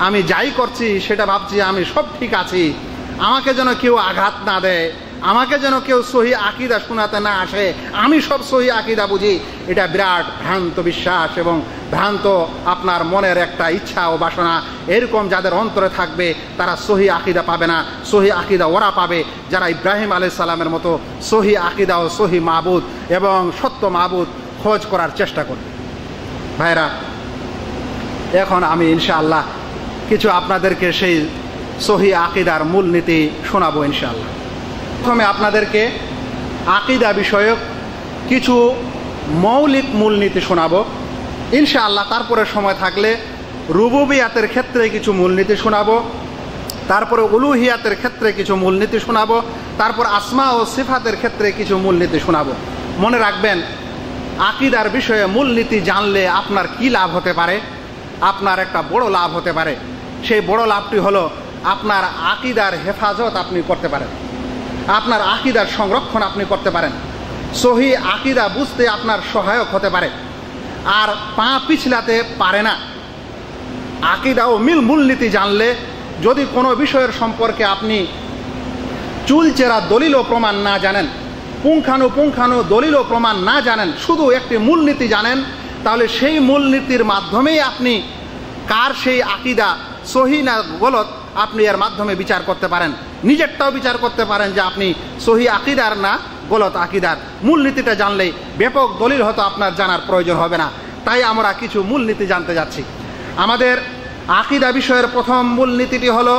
আমি যাই করছি সেটা ভাবছি আমি সব ঠিক আছি, আমাকে যেন কেউ আঘাত না দেয়, আমাকে যেন কেউ সহি আকিদা শোনাতে না আসে, আমি সব সহি আকিদা বুঝি। এটা বিরাট ভ্রান্ত বিশ্বাস এবং ভ্রান্ত আপনার মনের একটা ইচ্ছা ও বাসনা। এরকম যাদের অন্তরে থাকবে তারা সহি আকিদা পাবে না। সহি আকিদা ওরা পাবে যারা ইব্রাহিম আলাইহিস সালামের মতো সহি আকিদা ও সহি মাবুদ এবং সত্য মাবুদ খোঁজ করার চেষ্টা করবে। ভাইরা, এখন আমি ইনশাআল্লাহ কিছু আপনাদেরকে সেই সহি আকিদার মূলনীতি শোনাবো ইনশাআল্লাহ। প্রথমে আপনাদেরকে আকিদা বিষয়ক কিছু মৌলিক মূলনীতি শোনাবো ইনশাআল্লাহ। তারপরে সময় থাকলে রুবুবিয়াতের ক্ষেত্রে কিছু মূলনীতি শোনাবো, তারপরে উলুহিয়াতের ক্ষেত্রে কিছু মূলনীতি শোনাবো, তারপর আসমা ও সিফাতের ক্ষেত্রে কিছু মূলনীতি শোনাবো। মনে রাখবেন, আকিদার বিষয়ে মূলনীতি জানলে আপনার কি লাভ হতে পারে? আপনার একটা বড় লাভ হতে পারে। সেই বড় লাভটি হলো আপনার আকিদার হেফাজত আপনি করতে পারেন, আপনার আকিদার সংরক্ষণ আপনি করতে পারেন, সহি আকিদা বুঝতে আপনার সহায়ক হতে পারে। আর পা পিছলাতে পারে না। আকিদা ও মূলনীতি জানলে যদি কোনো বিষয়ের সম্পর্কে আপনি চুলচেরা দলিল ও প্রমাণ না জানেন, পুঙ্খানু দলিল ও প্রমাণ না জানেন, শুধু একটি মূলনীতি জানেন, তাহলে সেই মূলনীতির মাধ্যমেই আপনি কার সেই আকীদা সহি না গলত আপনি এর মাধ্যমে বিচার করতে পারেন। নিজেরটাও বিচার করতে পারেন যে আপনি সহি আকীদার না গলত আকীদার। মূলনীতিটা জানলেই ব্যাপক দলিল হয়তো আপনার জানার প্রয়োজন হবে না। তাই আমরা কিছু মূলনীতি জানতে যাচ্ছি। আমাদের আকীদা বিষয়ের প্রথম মূলনীতিটি হলো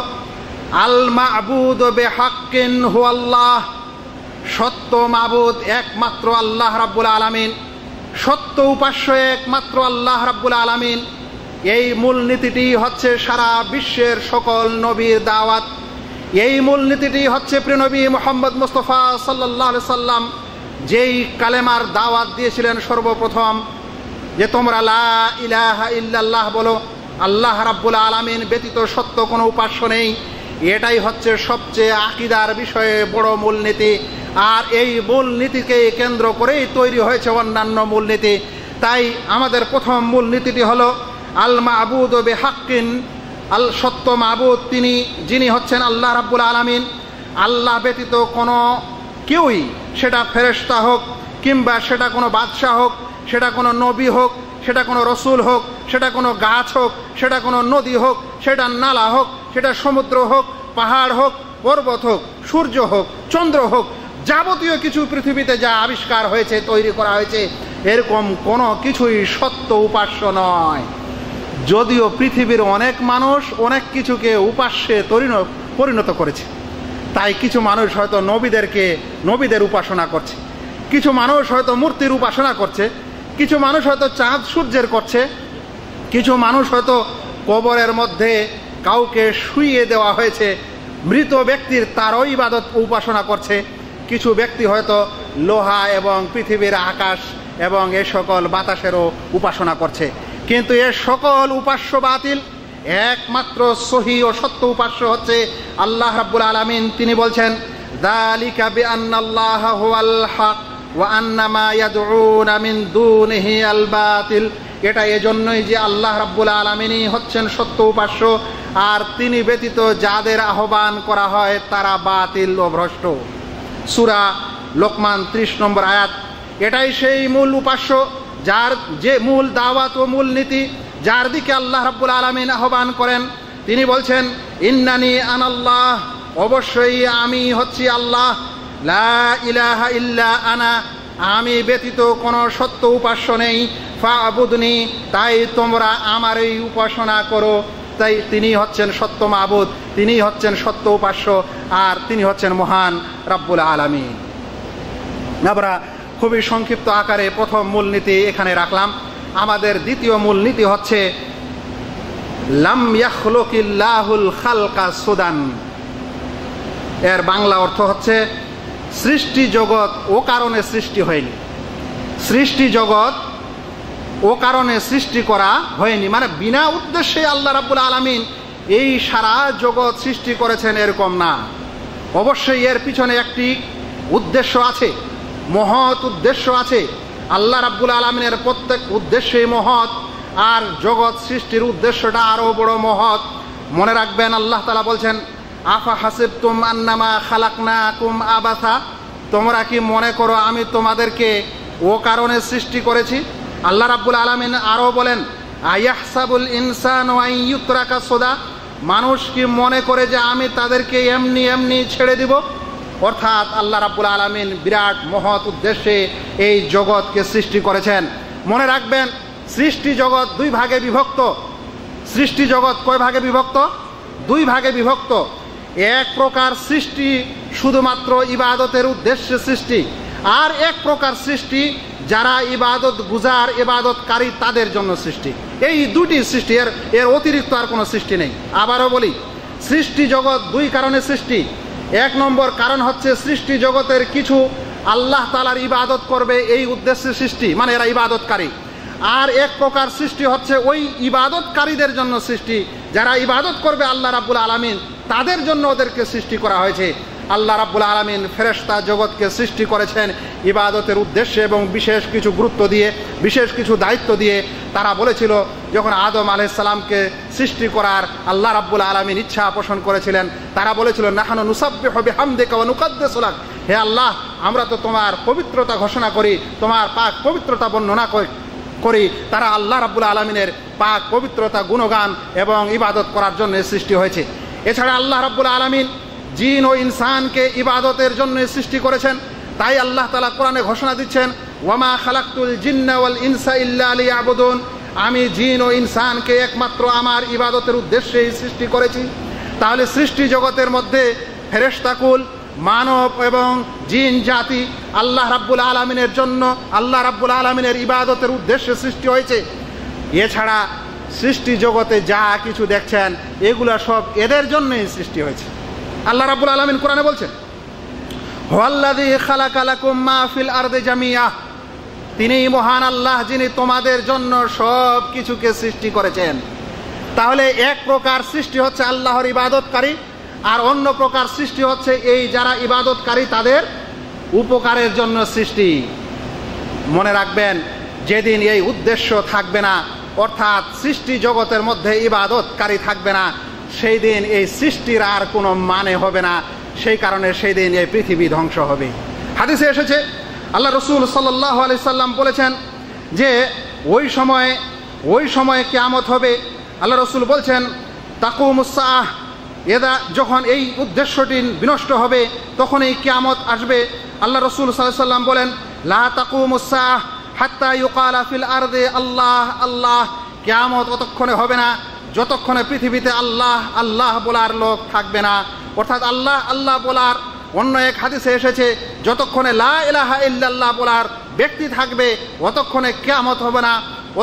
আল মা'বুদু বিহাক্কিন হুয়াল্লাহ, সত্য মাবুদ একমাত্র আল্লাহ রাব্বুল আলামিন, সত্য উপাস্য একমাত্র আল্লাহ রাব্বুল আলামিন। এই মূলনীতিটি হচ্ছে সারা বিশ্বের সকল নবীর দাওয়াত। এই মূলনীতিটি হচ্ছে প্রিয়নবী মুহাম্মদ মুস্তাফা সাল্লাল্লাহু আলাইহি সাল্লাম যেই কালেমার দাওয়াত দিয়েছিলেন সর্বপ্রথম, যে তোমরা লা ইলাহা ইল্লাল্লাহ বলো, আল্লাহ রাব্বুল আলামিন ব্যতীত সত্য কোনো উপাস্য নেই। এটাই হচ্ছে সবচেয়ে আকীদার বিষয়ে বড় মূলনীতি। আর এই মূলনীতিকে কেন্দ্র করেই তৈরি হয়েছে অন্যান্য মূলনীতি। তাই আমাদের প্রথম মূলনীতিটি হলো আল মা'বুদু বিহাক্কিন, আল সত্য মাবুদ তিনি, যিনি হচ্ছেন আল্লাহ রাব্বুল আলামিন। আল্লাহ ব্যতীত কোনো কেউই, সেটা ফেরেশতা হোক কিংবা সেটা কোনো বাদশাহ হোক, সেটা কোনো নবী হোক, সেটা কোনো রসুল হোক, সেটা কোনো গাছ হোক, সেটা কোনো নদী হোক, সেটা নালা হোক, সেটা সমুদ্র হোক, পাহাড় হোক, পর্বত হোক, সূর্য হোক, চন্দ্র হোক, যাবতীয় কিছু পৃথিবীতে যা আবিষ্কার হয়েছে, তৈরি করা হয়েছে, এরকম কোনো কিছুই সত্য উপাস্য নয়। যদিও পৃথিবীর অনেক মানুষ অনেক কিছুকে উপাস্যে পরিণত করেছে। তাই কিছু মানুষ হয়তো নবীদের উপাসনা করছে, কিছু মানুষ হয়তো মূর্তির উপাসনা করছে, কিছু মানুষ হয়তো চাঁদ সূর্যের করছে, কিছু মানুষ হয়তো কবরের মধ্যে কাউকে শুইয়ে দেওয়া হয়েছে মৃত ব্যক্তির, তারও ইবাদত উপাসনা করছে। কিছু ব্যক্তি হয়তো লোহা এবং পৃথিবীর আকাশ এবং এ সকল বাতাসেরও উপাসনা করছে। কিন্তু এ সকল উপাস্য বাতিল। একমাত্র সহি ও সত্য উপাস্য হচ্ছে আল্লাহ রাব্বুল আলামিন। তিনি বলছেন যালিকা বিআন্নাল্লাহা হুয়াল হক ওয়া আন্না মা ইয়াদউনা মিন দুনিহি আল বাতিল। এটা এজন্যই যে আল্লাহ রাব্বুল আলামিনই হচ্ছেন সত্য উপাস্য, আর তিনি ব্যতীত যাদের আহ্বান করা হয় তারা বাতিল ও ভ্রষ্ট। সূরা লোকমান 30 নম্বর আয়াত। এটাই সেই মূল উপাস্য, যার যে মূল দাওয়াত ও মূল নীতি, যার দিকে আল্লাহ রাব্বুল আলামিন আহ্বান করেন। তিনি বলছেন ইন্নানি আনাল্লাহ, অবশ্যই আমি হচ্ছি আল্লাহ, লা ইলাহা ইল্লা আনা, আমি ব্যতীত কোনো সত্য উপাস্য নেই, ফা'বুদনি, তাই তোমরা আমারই উপাসনা করো। তাই তিনি হচ্ছেন সত্য মাবুদ, তিনি হচ্ছেন সত্য উপাস্য, আর তিনি হচ্ছেন মহান রাব্বুল আলামিন। আমরা খুবই সংক্ষিপ্ত আকারে প্রথম মূলনীতি এখানে রাখলাম। আমাদের দ্বিতীয় মূলনীতি হচ্ছে লাম ইয়াখলুকিল্লাহুল খালকা সুদান। এর বাংলা অর্থ হচ্ছে সৃষ্টি জগৎ ও কারণে সৃষ্টি হয়নি। সৃষ্টি জগৎ ও কারণে সৃষ্টি করা হয়নি, মানে বিনা উদ্দেশ্যে আল্লাহ রাব্বুল আলামিন এই সারা জগৎ সৃষ্টি করেছেন এরকম না। অবশ্যই এর পিছনে একটি উদ্দেশ্য আছে, মহৎ উদ্দেশ্য আছে। আল্লাহ রাব্বুল আলামিনের প্রত্যেক উদ্দেশ্যই মহৎ, আর জগৎ সৃষ্টির উদ্দেশ্যটা আরও বড় মহৎ। মনে রাখবেন আল্লাহ তাআলা বলছেন আফা হাসিবতুম আন্নামা খালাকনাকুম আবাসা, তোমরা কি মনে করো আমি তোমাদেরকে ও কারণে সৃষ্টি করেছি। আল্লাহ রাব্বুল আলামিন আরও বলেন আয়াহসাবুল ইনসানু আন ইউতরাকা সুদা, মানুষ কি মনে করে যে আমি তাদেরকে এমনি এমনি ছেড়ে দিব। অর্থাৎ আল্লাহ রাব্বুল আলামিন বিরাট মহৎ উদ্দেশ্যে এই জগৎকে সৃষ্টি করেছেন। মনে রাখবেন সৃষ্টি জগৎ দুই ভাগে বিভক্ত। সৃষ্টি জগৎ কয় ভাগে বিভক্ত? দুই ভাগে বিভক্ত। এক প্রকার সৃষ্টি শুধুমাত্র ইবাদতের উদ্দেশ্যে সৃষ্টি, আর এক প্রকার সৃষ্টি যারা ইবাদত গুজার, ইবাদতকারী তাদের জন্য সৃষ্টি। এই দুটি সৃষ্টি, এর অতিরিক্ত আর কোনো সৃষ্টি নেই। আবারও বলি, সৃষ্টি জগৎ দুই কারণে সৃষ্টি। এক নম্বর কারণ হচ্ছে সৃষ্টি জগতের কিছু আল্লাহ তাআলার ইবাদত করবে এই উদ্দেশ্যে সৃষ্টি, মানে এরা ইবাদতকারী। আর এক প্রকার সৃষ্টি হচ্ছে ওই ইবাদতকারীদের জন্য সৃষ্টি, যারা ইবাদত করবে আল্লাহ রাব্বুল আলামিন তাদের জন্য ওদেরকে সৃষ্টি করা হয়েছে। আল্লাহ রাব্বুল আলামিন ফেরেশতা জগৎকে সৃষ্টি করেছেন ইবাদতের উদ্দেশ্যে এবং বিশেষ কিছু গুরুত্ব দিয়ে, বিশেষ কিছু দায়িত্ব দিয়ে। তারা বলেছিল যখন আদম আলাইহিস সালামকে সৃষ্টি করার আল্লাহ রাব্বুল আলামিন ইচ্ছা পোষণ করেছিলেন, তারা বলেছিল নাহনু নুসাব্বিহু বিহামদিকা ওয়া নুকাদ্দিসু লাক, হে আল্লাহ আমরা তো তোমার পবিত্রতা ঘোষণা করি, তোমার পাক পবিত্রতা বর্ণনা করি। তারা আল্লাহ রাব্বুল আলামিনের পাক পবিত্রতা গুণগান এবং ইবাদত করার জন্য সৃষ্টি হয়েছে। এছাড়া আল্লাহ রাব্বুল আলামিন জিন ও ইনসানকে ইবাদতের জন্য সৃষ্টি করেছেন। তাই আল্লাহ তাআলা কোরআনে ঘোষণা দিচ্ছেন ওয়ামা খালাকতুল জিন্না ওয়াল ইনসা ইল্লা লিয়াবুদুন, আমি জিন ও ইনসানকে একমাত্র আমার ইবাদতের উদ্দেশ্যেই সৃষ্টি করেছি। তাহলে সৃষ্টি জগতের মধ্যে ফেরেশতাকুল, মানব এবং জিন জাতি আল্লাহ রাব্বুল আলামিনের জন্য, আল্লাহ রাব্বুল আলামিনের ইবাদতের উদ্দেশ্যে সৃষ্টি হয়েছে। এছাড়া সৃষ্টি জগতে যা কিছু দেখছেন এগুলো সব এদের জন্যই সৃষ্টি হয়েছে। আল্লাহ রাব্বুল আলামিন কোরআনে বলছেন হুয়াল্লাযী খালাকা লাকুম মা ফিল আরদি জামিআ, তিনিই মহান আল্লাহ যিনি তোমাদের জন্য সব কিছুকে সৃষ্টি করেছেন। তাহলে এক প্রকার সৃষ্টি হচ্ছে আল্লাহর ইবাদতকারী, আর অন্য প্রকার সৃষ্টি হচ্ছে এই যারা ইবাদতকারী তাদের উপকারের জন্য সৃষ্টি। মনে রাখবেন যেদিন এই উদ্দেশ্য থাকবে না, অর্থাৎ সৃষ্টি জগতের মধ্যে ইবাদতকারী থাকবে না, সেই দিন এই সৃষ্টির আর কোনো মানে হবে না। সেই কারণে সেই দিন এই পৃথিবী ধ্বংস হবে। হাদিসে এসেছে আল্লাহ রসুল সাল্লাল্লাহু আলাইহি সাল্লাম বলেছেন যে ওই সময়ে কিয়ামত হবে। আল্লাহ রসুল বলছেন তাকুমুস সাআহ, এদা যখন এই উদ্দেশ্যটি বিনষ্ট হবে তখন এই কিয়ামত আসবে। আল্লাহ রসুল সাল্লাল্লাহু আলাইহি সাল্লাম বলেন লা তাকুমুস সাআহ হাত্তা ইউকালা ফিল আরদি আল্লাহ আল্লাহ, কিয়ামত ততক্ষণে হবে না যতক্ষণে পৃথিবীতে আল্লাহ আল্লাহ বলার লোক থাকবে না। অর্থাৎ আল্লাহ আল্লাহ বলার, অন্য এক হাদিসে এসেছে যতক্ষণে লা ইলাহা ইল্লাল্লাহ বলার ব্যক্তি থাকবে অতক্ষণে কিয়ামত হবে না,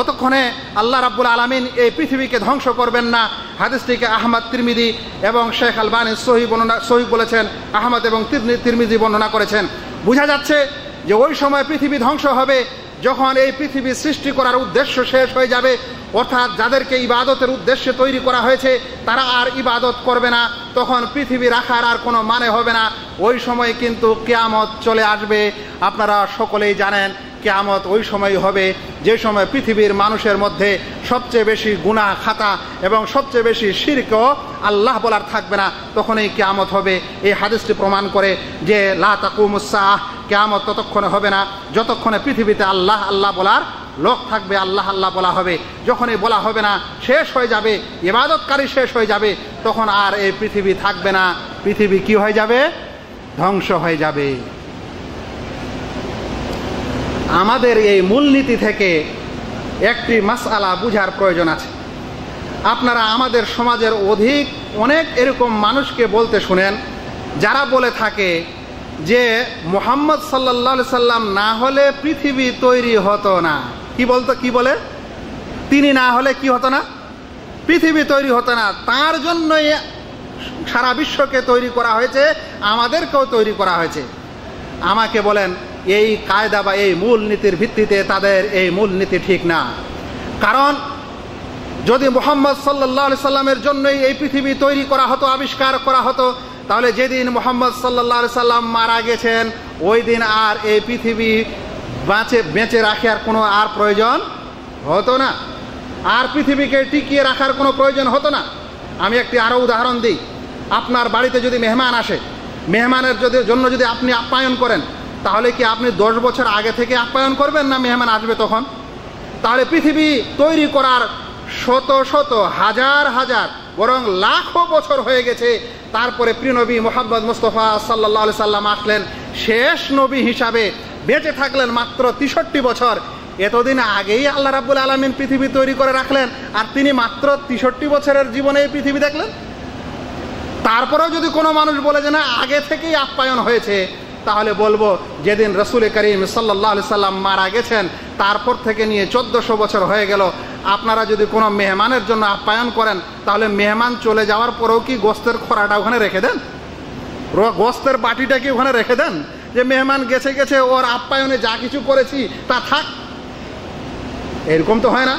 অতক্ষণে আল্লাহ রাব্বুল আলামিন এই পৃথিবীকে ধ্বংস করবেন না। হাদিসটিকে আহমদ তিরমিজি এবং শেখ আলবানী সহিহ বলেছেন, আহমদ এবং তিরমিজি বর্ণনা করেছেন। বোঝা যাচ্ছে যে ওই সময় পৃথিবী ধ্বংস হবে যখন এই পৃথিবী সৃষ্টি করার উদ্দেশ্য শেষ হয়ে যাবে, অর্থাৎ যাদেরকে ইবাদতের উদ্দেশ্যে তৈরি করা হয়েছে তারা আর ইবাদত করবে না, তখন পৃথিবী রাখার আর কোনো মানে হবে না। ওই সময় কিন্তু কিয়ামত চলে আসবে। আপনারা সকলেই জানেন কিয়ামত ওই সময় হবে যে সময় পৃথিবীর মানুষের মধ্যে সবচেয়ে বেশি গুনাহ খাতা এবং সবচেয়ে বেশি শিরকও আল্লাহ বলার থাকবে না, তখনই কিয়ামত হবে। এই হাদিসটি প্রমাণ করে যে লা তাকুমুস সাআহ, কিয়ামত ততক্ষণে হবে না যতক্ষণে পৃথিবীতে আল্লাহ আল্লাহ বলার লোক থাকবে, আল্লাহ আল্লাহ বলা হবে। যখনই বলা হবে না, শেষ হয়ে যাবে, ইবাদতকারী শেষ হয়ে যাবে, তখন আর এই পৃথিবী থাকবে না। পৃথিবী কি হয়ে যাবে? ধ্বংস হয়ে যাবে। আমাদের এই মূলনীতি থেকে একটি মাসআলা বুঝার প্রয়োজন আছে। আপনারা আমাদের সমাজের অনেক এরকম মানুষকে বলতে শুনেন যারা বলে থাকে যে মুহাম্মদ সাল্লাল্লাহু আলাইহি সাল্লাম না হলে পৃথিবী তৈরি হতো না। কি বলে? তিনি না হলে কি হতো না? পৃথিবী তৈরি হতো না। তার জন্যই সারা বিশ্বকে তৈরি করা হয়েছে, আমাদেরকেও তৈরি করা হয়েছে। আমাকে বলেন এই কায়দা বা এই মূলনীতির ভিত্তিতে তাদের এই মূলনীতি ঠিক না। কারণ যদি মুহাম্মদ সাল্লাল্লাহু আলাইহি সাল্লামের জন্যই এই পৃথিবী তৈরি করা হতো, আবিষ্কার করা হতো, তাহলে যেদিন মুহাম্মদ সাল্লাল্লাহু আলাইহি সাল্লাম মারা গেছেন ওই দিন আর এই পৃথিবী বেঁচে রাখার কোনো আর প্রয়োজন হতো না, আর পৃথিবীকে টিকিয়ে রাখার কোনো প্রয়োজন হতো না। আমি একটি আরও উদাহরণ দিই। আপনার বাড়িতে যদি মেহমান আসে, মেহমানের জন্য যদি আপনি আপ্যায়ন করেন, তাহলে কি আপনি 10 বছর আগে থেকে আপ্যায়ন করবেন না মেহমান আসবে তখন? তাহলে পৃথিবী তৈরি করার শত শত হাজার হাজার বরং লাখো বছর হয়ে গেছে। তারপরে প্রিয়নবী মুহাম্মদ মুস্তাফা সাল্লাল্লাহু আলাইহি সাল্লাম আসলেন, শেষ নবী হিসাবে বেঁচে থাকলেন মাত্র 63 বছর। এতদিন আগেই আল্লাহ রাব্বুল আলামিন পৃথিবী তৈরি করে রাখলেন, আর তিনি মাত্র 63 বছরের জীবনে এই পৃথিবী দেখলেন। তারপরেও যদি কোনো মানুষ বলে যে না আগে থেকেই আপ্যায়ন হয়েছে, তাহলে বলবো যেদিন রাসূল করিম সাল্লাল্লাহু আলাইহি সাল্লাম মারা গেছেন তারপর থেকে নিয়ে 1400 বছর হয়ে গেল। আপনারা যদি কোনো মেহমানের জন্য আপ্যায়ন করেন, তাহলে মেহমান চলে যাওয়ার পরেও কি গোস্তের খোরাটা ওখানে রেখে দেন? গোস্তের বাটিটা কি ওখানে রেখে দেন যে মেহমান গেছে গেছে, ওর আপ্যায়নে যা কিছু করেছি তা থাক? এরকম তো হয় না।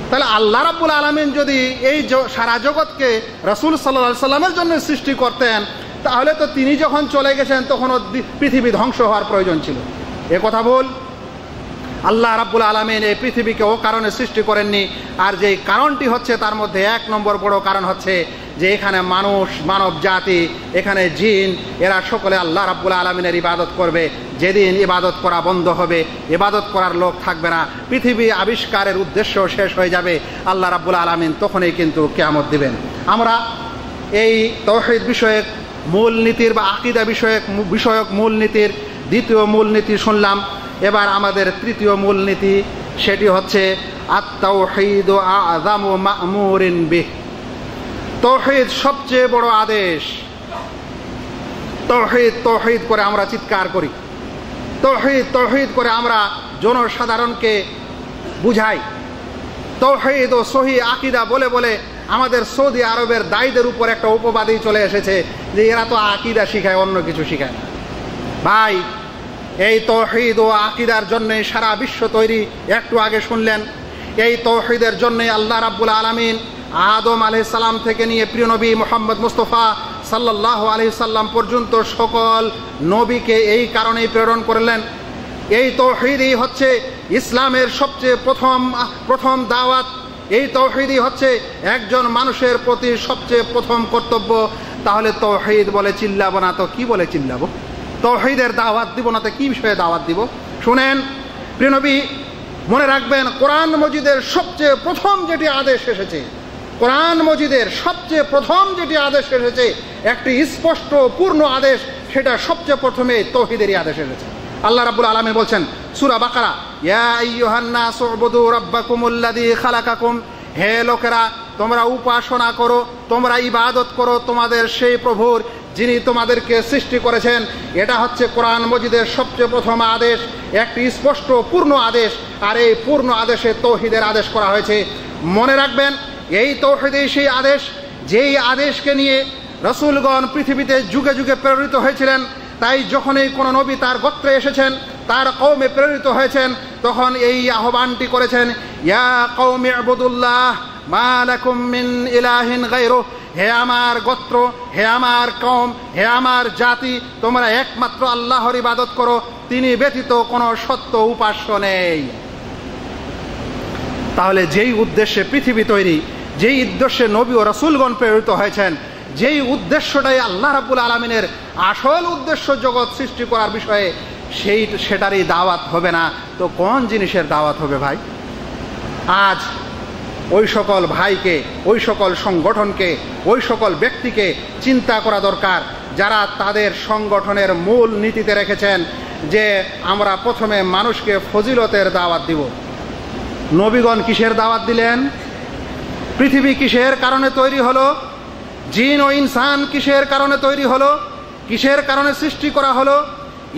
তাহলে আল্লাহ রাব্বুল আলামিন যদি এই সারা জগৎকে রাসূল সাল্লাল্লাহু আলাইহি সাল্লামের জন্য সৃষ্টি করতেন, তাহলে তো তিনি যখন চলে গেছেন তখনও পৃথিবী ধ্বংস হওয়ার প্রয়োজন ছিল। এ কথা ভুল। আল্লাহ রাব্বুল আলামিন এই পৃথিবীকে ও কারণে সৃষ্টি করেননি। আর যেই কারণটি হচ্ছে তার মধ্যে এক নম্বর বড় কারণ হচ্ছে যে এখানে মানুষ, মানব জাতি, এখানে জিন, এরা সকলে আল্লাহ রাব্বুল আলামিনের ইবাদত করবে। যেদিন ইবাদত করা বন্ধ হবে, ইবাদত করার লোক থাকবে না, পৃথিবী আবিষ্কারের উদ্দেশ্য শেষ হয়ে যাবে, আল্লাহ রাব্বুল আলামিন তখনই কিন্তু কিয়ামত দিবেন। আমরা এই তাওহীদ বিষয়ক মূলনীতির বা আকীদা বিষয়ক মূলনীতির দ্বিতীয় মূলনীতি শুনলাম। এবার আমাদের তৃতীয় মূলনীতি, সেটি হচ্ছে আত-তাওহীদু আ'যামু মা'মুরিন বিহ। তাওহীদ সবচেয়ে বড় আদেশ। তাওহীদ তাওহীদ করে আমরা চিৎকার করি, তাওহীদ তাওহীদ করে আমরা জনসাধারণকে বুঝাই। তাওহীদ ও সহিহ আকীদা বলে বলে আমাদের সৌদি আরবের দায়ীদের উপর একটা উপবাদই চলে এসেছে যে এরা তো আকীদা শিখায়, অন্য কিছু শিখায় না। ভাই, এই তাওহীদ ও আকীদার জন্যই সারা বিশ্ব তৈরি। একটু আগে শুনলেন, এই তাওহীদের জন্যই আল্লাহ রাব্বুল আলামিন আদম আলাইহিস সালাম থেকে নিয়ে প্রিয় নবী মুহাম্মদ মুস্তাফা সাল্লাল্লাহু আলাইহি সাল্লাম পর্যন্ত সকল নবীকে এই কারণেই প্রেরণ করলেন। এই তাওহীদই হচ্ছে ইসলামের সবচেয়ে প্রথম দাওয়াত। এই তাওহীদই হচ্ছে একজন মানুষের প্রতি সবচেয়ে প্রথম কর্তব্য। তাহলে তাওহীদ বলে চিল্লাবো না তো কি বলে চিল্লাবো? তাওহীদের দাওয়াত দিব না তো কি বিষয়ে দাওয়াত দিব? শুনেন প্রিয় নবী, মনে রাখবেন, কোরআন মজিদের সবচেয়ে প্রথম যেটি আদেশ এসেছে, কোরআন মজিদের সবচেয়ে প্রথম যেটি আদেশ এসেছে, একটি স্পষ্ট পূর্ণ আদেশ, সেটা সবচেয়ে প্রথমে তাওহীদেরই আদেশ এসেছে। আল্লাহ রাব্বুল আলামিন বলছেন সূরা বাকারা, ইয়া আইয়ুহান নাসু উবুদু রাব্বাকুমুল্লাযী খালাকাকুম, হে লোকেরা তোমরা উপাসনা করো, তোমরা ইবাদত করো তোমাদের সেই প্রভুর যিনি তোমাদেরকে সৃষ্টি করেছেন। এটা হচ্ছে কোরআন মজিদের সবচেয়ে প্রথম আদেশ, একটি স্পষ্ট পূর্ণ আদেশ। আর এই পূর্ণ আদেশে তাওহীদের আদেশ করা হয়েছে। মনে রাখবেন, এই তাওহীদই সেই আদেশ যেই আদেশকে নিয়ে রাসূলগণ পৃথিবীতে যুগে যুগে প্রেরিত হয়েছিলেন। তাই যখনই কোনো নবী তার গোত্রে এসেছেন, তার কওমে প্রেরিত হয়েছেন, তখন এই আহ্বানটি করেছেন, ইয়া কওমি ইবুদুল্লাহ মা লাকুম মিন ইলাহিন গায়রুহ, হে আমার গোত্র, হে আমার কওম, হে আমার জাতি, তোমরা একমাত্র আল্লাহর ইবাদত করো, তিনি ব্যতীত কোনো সত্য উপাস্য নেই। তাহলে যেই উদ্দেশ্যে পৃথিবী তৈরি, যেই উদ্দেশ্যে নবী ও রাসূলগণ প্রেরিত হয়েছেন, যেই উদ্দেশ্যটাই আল্লাহ রাব্বুল আলামিনের আসল উদ্দেশ্য জগৎ সৃষ্টি করার বিষয়ে, সেটারই দাওয়াত হবে না তো কোন জিনিসের দাওয়াত হবে ভাই? আজ ওই সকল ভাইকে, ওই সকল সংগঠনকে, ওই সকল ব্যক্তিকে চিন্তা করা দরকার যারা তাদের সংগঠনের মূল নীতিতে রেখেছেন যে আমরা প্রথমে মানুষকে ফজিলতের দাওয়াত দিব। নবীগণ কিসের দাওয়াত দিলেন? পৃথিবী কিসের কারণে তৈরি হলো? জিন ও ইনসান কিসের কারণে তৈরি হলো? কিসের কারণে সৃষ্টি করা হলো?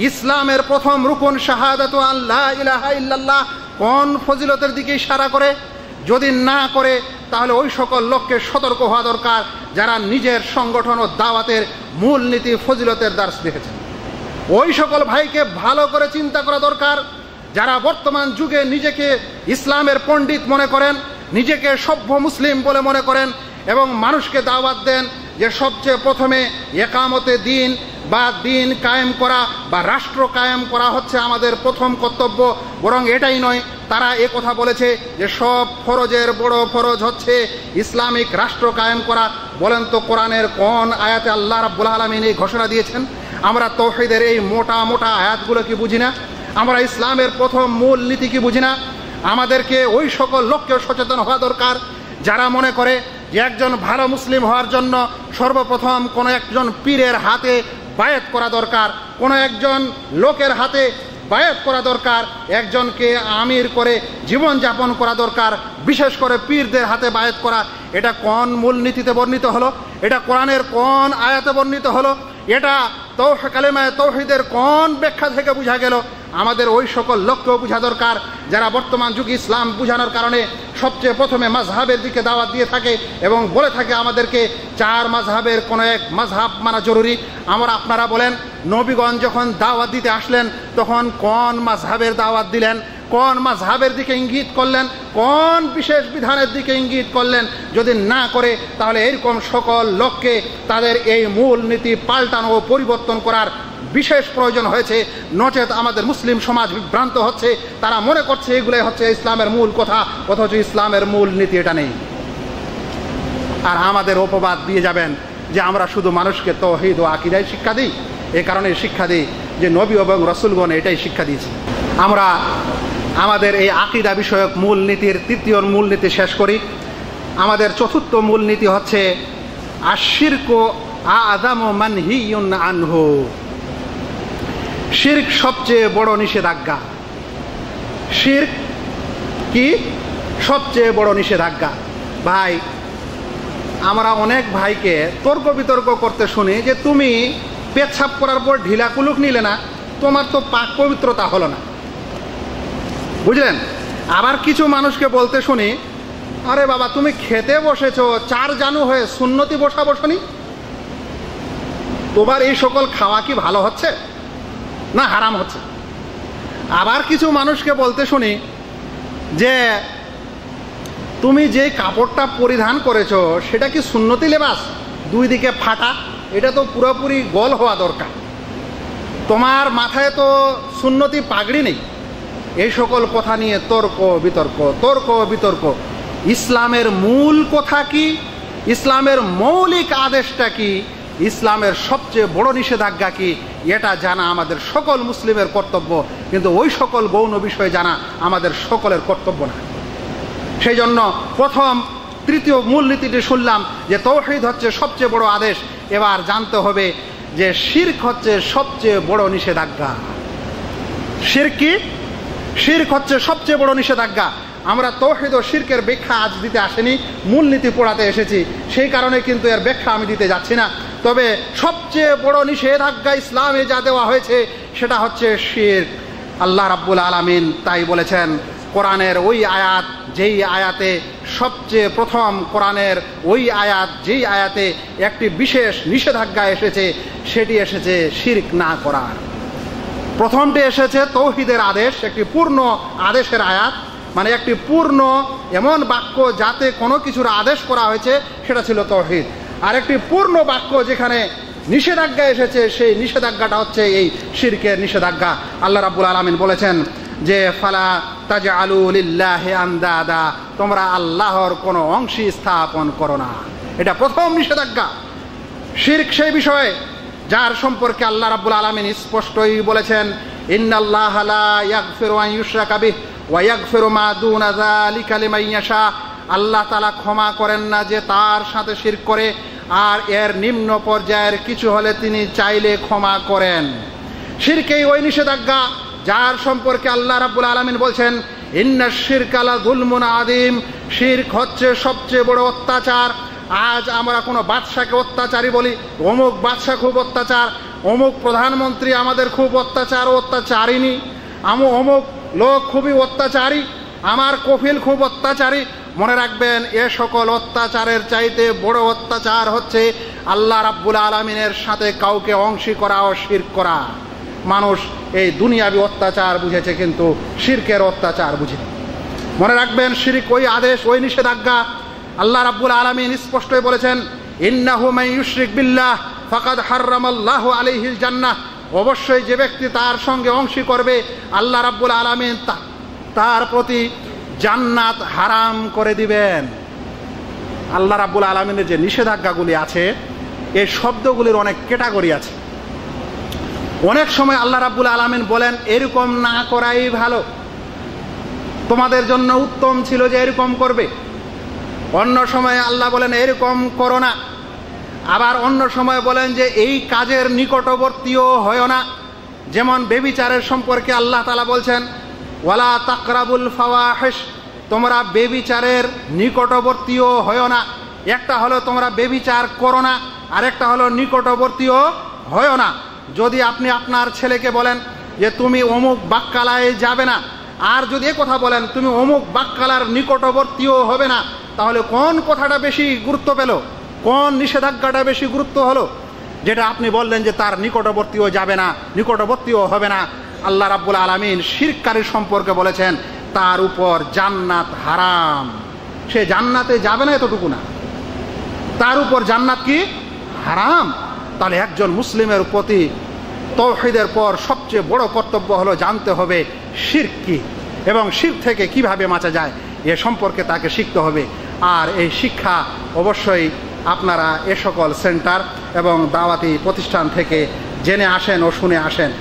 ইসলামের প্রথম রুকন শাহাদাতু আল্লা ইলাহা ইল্লাল্লাহ কোন ফজিলতের দিকে ইশারা করে? যদি না করে তাহলে ওই সকল লোককে সতর্ক হওয়া দরকার যারা নিজের সংগঠন ও দাওয়াতের মূল নীতি ফজিলতের দার্স দেখেছেন। ওই সকল ভাইকে ভালো করে চিন্তা করা দরকার যারা বর্তমান যুগে নিজেকে ইসলামের পণ্ডিত মনে করেন, নিজেকে সভ্য মুসলিম বলে মনে করেন এবং মানুষকে দাওয়াত দেন যে সবচেয়ে প্রথমে একামতে দিন বা দিন কায়েম করা বা রাষ্ট্র কায়েম করা হচ্ছে আমাদের প্রথম কর্তব্য। বরং এটাই নয়, তারা এ কথা বলেছে যে সব ফরজের বড় ফরজ হচ্ছে ইসলামিক রাষ্ট্র কায়েম করা। বলেন তো কোরআনের কোন আয়াতে আল্লাহ রাব্বুল আলামিন এই ঘোষণা দিয়েছেন? আমরা তাওহীদের এই মোটা মোটা আয়াতগুলো কি বুঝি না? আমরা ইসলামের প্রথম মূল নীতি কি বুঝি না? আমাদেরকে ওই সকল লোককেও সচেতন হওয়া দরকার যারা মনে করে যে একজন ভালো মুসলিম হওয়ার জন্য সর্বপ্রথম কোনো একজন পীরের হাতে বায়াত করা দরকার, কোনো একজন লোকের হাতে বায়াত করা দরকার, একজনকে আমির করে জীবনযাপন করা দরকার, বিশেষ করে পীরদের হাতে বায়াত করা। এটা কোন মূলনীতিতে বর্ণিত হলো? এটা কোরআনের কোন আয়াতে বর্ণিত হলো? এটা কালেমায়ে তাওহীদের কোন ব্যাখ্যা থেকে বোঝা গেল? আমাদের ওই সকল লোককেও বোঝা দরকার যারা বর্তমান যুগে ইসলাম বোঝানোর কারণে সবচেয়ে প্রথমে মাযহাবের দিকে দাওয়াত দিয়ে থাকে এবং বলে থাকে আমাদেরকে চার মাযহাবের কোনো এক মাযহাব মানা জরুরি। আপনারা বলেন, নবীগণ যখন দাওয়াত দিতে আসলেন তখন কোন মাযহাবের দাওয়াত দিলেন? কোন মাযহাবের দিকে ইঙ্গিত করলেন? কোন বিশেষ বিধানের দিকে ইঙ্গিত করলেন? যদি না করে তাহলে এরকম সকল লোককে তাদের এই মূল নীতি পাল্টানো ও পরিবর্তন করার বিশেষ প্রয়োজন হয়েছে, নচেত আমাদের মুসলিম সমাজ বিভ্রান্ত হচ্ছে। তারা মনে করছে এগুলোই হচ্ছে ইসলামের মূল কথা, অথচ ইসলামের মূল নীতি এটা নেই। আর আমাদের অপবাদ দিয়ে যাবেন যে আমরা শুধু মানুষকে তাওহীদ ও আকীদায় শিক্ষা দিই। এই কারণে শিক্ষা দিই যে নবী এবং রাসূলগণ এটাই শিক্ষা দিয়েছে। আমরা আমাদের এই আকীদা বিষয়ক মূলনীতির তৃতীয় মূলনীতি শেষ করি। আমাদের চতুর্থ মূলনীতি হচ্ছে আশিরকু আযামু মানহিয়ুন আনহু। শিরক সবচেয়ে বড় নিষেধাজ্ঞা। শিরক কি? সবচেয়ে বড় নিষেধাজ্ঞা। ভাই, আমরা অনেক ভাইকে তর্ক বিতর্ক করতে শুনি যে তুমি পেচ্ছাপ করার পর ঢিলা কুলুক নিলে না, তোমার তো পাক পবিত্রতা হলো না, বুঝলেন? আবার কিছু মানুষকে বলতে শুনি, আরে বাবা তুমি খেতে বসেছো, 4 জানু হয়ে সুন্নতি বসা বসনি, তোমার এই সকল খাওয়া কি ভালো হচ্ছে না হারাম হচ্ছে? আবার কিছু মানুষকে বলতে শুনি যে তুমি যে কাপড়টা পরিধান করেছো সেটা কি সুন্নতি লেবাস, 2 দিকে ফাটা, এটা তো পুরোপুরি গোল হওয়া দরকার, তোমার মাথায় তো সুন্নতি পাগড়ি নেই। এই সকল কথা নিয়ে তর্ক বিতর্ক। ইসলামের মূল কথা কি? ইসলামের মৌলিক আদেশটা কি? ইসলামের সবচেয়ে বড় নিষেধাজ্ঞা কি? এটা জানা আমাদের সকল মুসলিমের কর্তব্য, কিন্তু ওই সকল গৌণ বিষয় জানা আমাদের সকলের কর্তব্য না। সেই জন্য প্রথম তৃতীয় মূলনীতিটি শুনলাম যে তাওহীদ হচ্ছে সবচেয়ে বড় আদেশ। এবার জানতে হবে যে শিরক হচ্ছে সবচেয়ে বড় নিষেধাজ্ঞা। শিরক কি? শিরক হচ্ছে সবচেয়ে বড় নিষেধাজ্ঞা। আমরা তাওহীদ ও শিরকের ব্যাখ্যা আজ দিতে আসেনি, মূলনীতি পড়াতে এসেছি, সেই কারণে কিন্তু এর ব্যাখ্যা আমি দিতে যাচ্ছি না। তবে সবচেয়ে বড় নিষেধাজ্ঞা ইসলামে যা দেওয়া হয়েছে সেটা হচ্ছে শিরক। আল্লাহ রাব্বুল আলামিন তাই বলেছেন কোরআনের ওই আয়াত, যেই আয়াতে সবচেয়ে প্রথম কোরআনের ওই আয়াত, যেই আয়াতে একটি বিশেষ নিষেধাজ্ঞা এসেছে, সেটি এসেছে শিরক না করার। প্রথমটি এসেছে তাওহীদের আদেশ, একটি পূর্ণ আদেশের আয়াত, মানে একটি পূর্ণ এমন বাক্য যাতে কোনো কিছুর আদেশ করা হয়েছে সেটা ছিল তাওহীদ। আর একটি পূর্ণ বাক্য যেখানে নিষেধাজ্ঞা এসেছে, সেই নিষেধাজ্ঞাটা হচ্ছে এই শিরকের নিষেধাজ্ঞা। আল্লাহ রাব্বুল আলামিন বলেছেন যে ফালা তাজআলু লিল্লাহি আনদাদা, তোমরা আল্লাহর কোনো অংশী স্থাপন করো না। এটা প্রথম নিষেধাজ্ঞা। শিরক সেই বিষয়ে যার সম্পর্কে আল্লাহ রাব্বুল আলামিন স্পষ্টই বলেছেন ইন্নাল্লাহা লা ইয়াগফিরু আন ইউশরাকা বিহি ওয়া ইয়াগফিরু মা দুনা যালিকা লিমান ইয়াশা। আল্লাহ তাআলা ক্ষমা করেন না যে তার সাথে শিরক করে, আর এর নিম্ন পর্যায়ের কিছু হলে তিনি চাইলে ক্ষমা করেন। শিরকেই ওই নিষেধাজ্ঞা যার সম্পর্কে আল্লাহ রাব্বুল আলামিন বলছেন ইন্নাশ শিরকা লা যুলমুন আযীম। শিরক হচ্ছে সবচেয়ে বড় অত্যাচার। আজ আমরা কোনো বাদশাকে অত্যাচারী বলি, অমুক বাদশা খুব অত্যাচার, অমুক প্রধানমন্ত্রী আমাদের খুব অত্যাচার ও অত্যাচারিণী, অমুক লোক খুবই অত্যাচারী, আমার কফিল খুব অত্যাচারী। মনে রাখবেন, এ সকল অত্যাচারের চাইতে বড় অত্যাচার হচ্ছে আল্লাহ রাব্বুল আলামিনের সাথে কাউকে অংশী করা ও শিরক করা। মানুষ এই দুনিয়াবি অত্যাচার বুঝেছে, কিন্তু শিরকের অত্যাচার বুঝেনি। মনে রাখবেন, শিরক ওই আদেশ, ওই নিষেধাজ্ঞা। আল্লাহ রাব্বুল আলামিন স্পষ্টই বলেছেন ইন্নাহু মান ইউশরিক বিল্লাহ ফাকাদ হাররামাল্লাহু আলাইহিল জান্নাহ। অবশ্যই যে ব্যক্তি তার সঙ্গে অংশী করবে, আল্লাহ রাব্বুল আলামিন তার প্রতি জান্নাত হারাম করে দিবেন। আল্লাহ রাব্বুল আলামিনের যে নিষেধাজ্ঞাগুলি আছে, এই শব্দগুলির অনেক ক্যাটাগরি আছে। অনেক সময় আল্লাহ রাব্বুল আলামিন বলেন এরকম না করাই ভালো, তোমাদের জন্য উত্তম ছিল যে এরকম করবে। অন্য সময় আল্লাহ বলেন এরকম করো না। আবার অন্য সময় বলেন যে এই কাজের নিকটবর্তীও হয় না। যেমন বেবিচারের সম্পর্কে আল্লাহ তাআলা বলছেন ওয়ালা তাকরাবুল ফাওয়াহিশ, তোমরা বেবিচারের নিকটবর্তীও হয় না। একটা হলো তোমরা বেবিচার করো না, আরেকটা হলো নিকটবর্তীও হয় না। যদি আপনি আপনার ছেলেকে বলেন যে তুমি অমুক বাক্কালায় যাবে না, আর যদি এ কথা বলেন তুমি অমুক বাক্কালার নিকটবর্তীও হবে না, তাহলে কোন কথাটা বেশি গুরুত্ব পেল? কোন নিষেধাজ্ঞাটা বেশি গুরুত্ব হলো? যেটা আপনি বললেন যে তার নিকটবর্তীও যাবে না, নিকটবর্তীও হবে না। আল্লাহ রাব্বুল আলামিন শিরককারী সম্পর্কে বলেছেন তার উপর জান্নাত হারাম, সে জান্নাতে যাবে না এতটুকু না, তার উপর জান্নাত কি হারাম। তাহলে একজন মুসলিমের প্রতি তাওহীদের পর সবচেয়ে বড় কর্তব্য হলো জানতে হবে শিরক কি এবং শিরক থেকে কিভাবে বাঁচা যায় এ সম্পর্কে তাকে শিখতে হবে। আর এই শিক্ষা অবশ্যই আপনারা এ সকল সেন্টার এবং দাওয়াতি প্রতিষ্ঠান থেকে জেনে আসেন ও শুনে আসেন।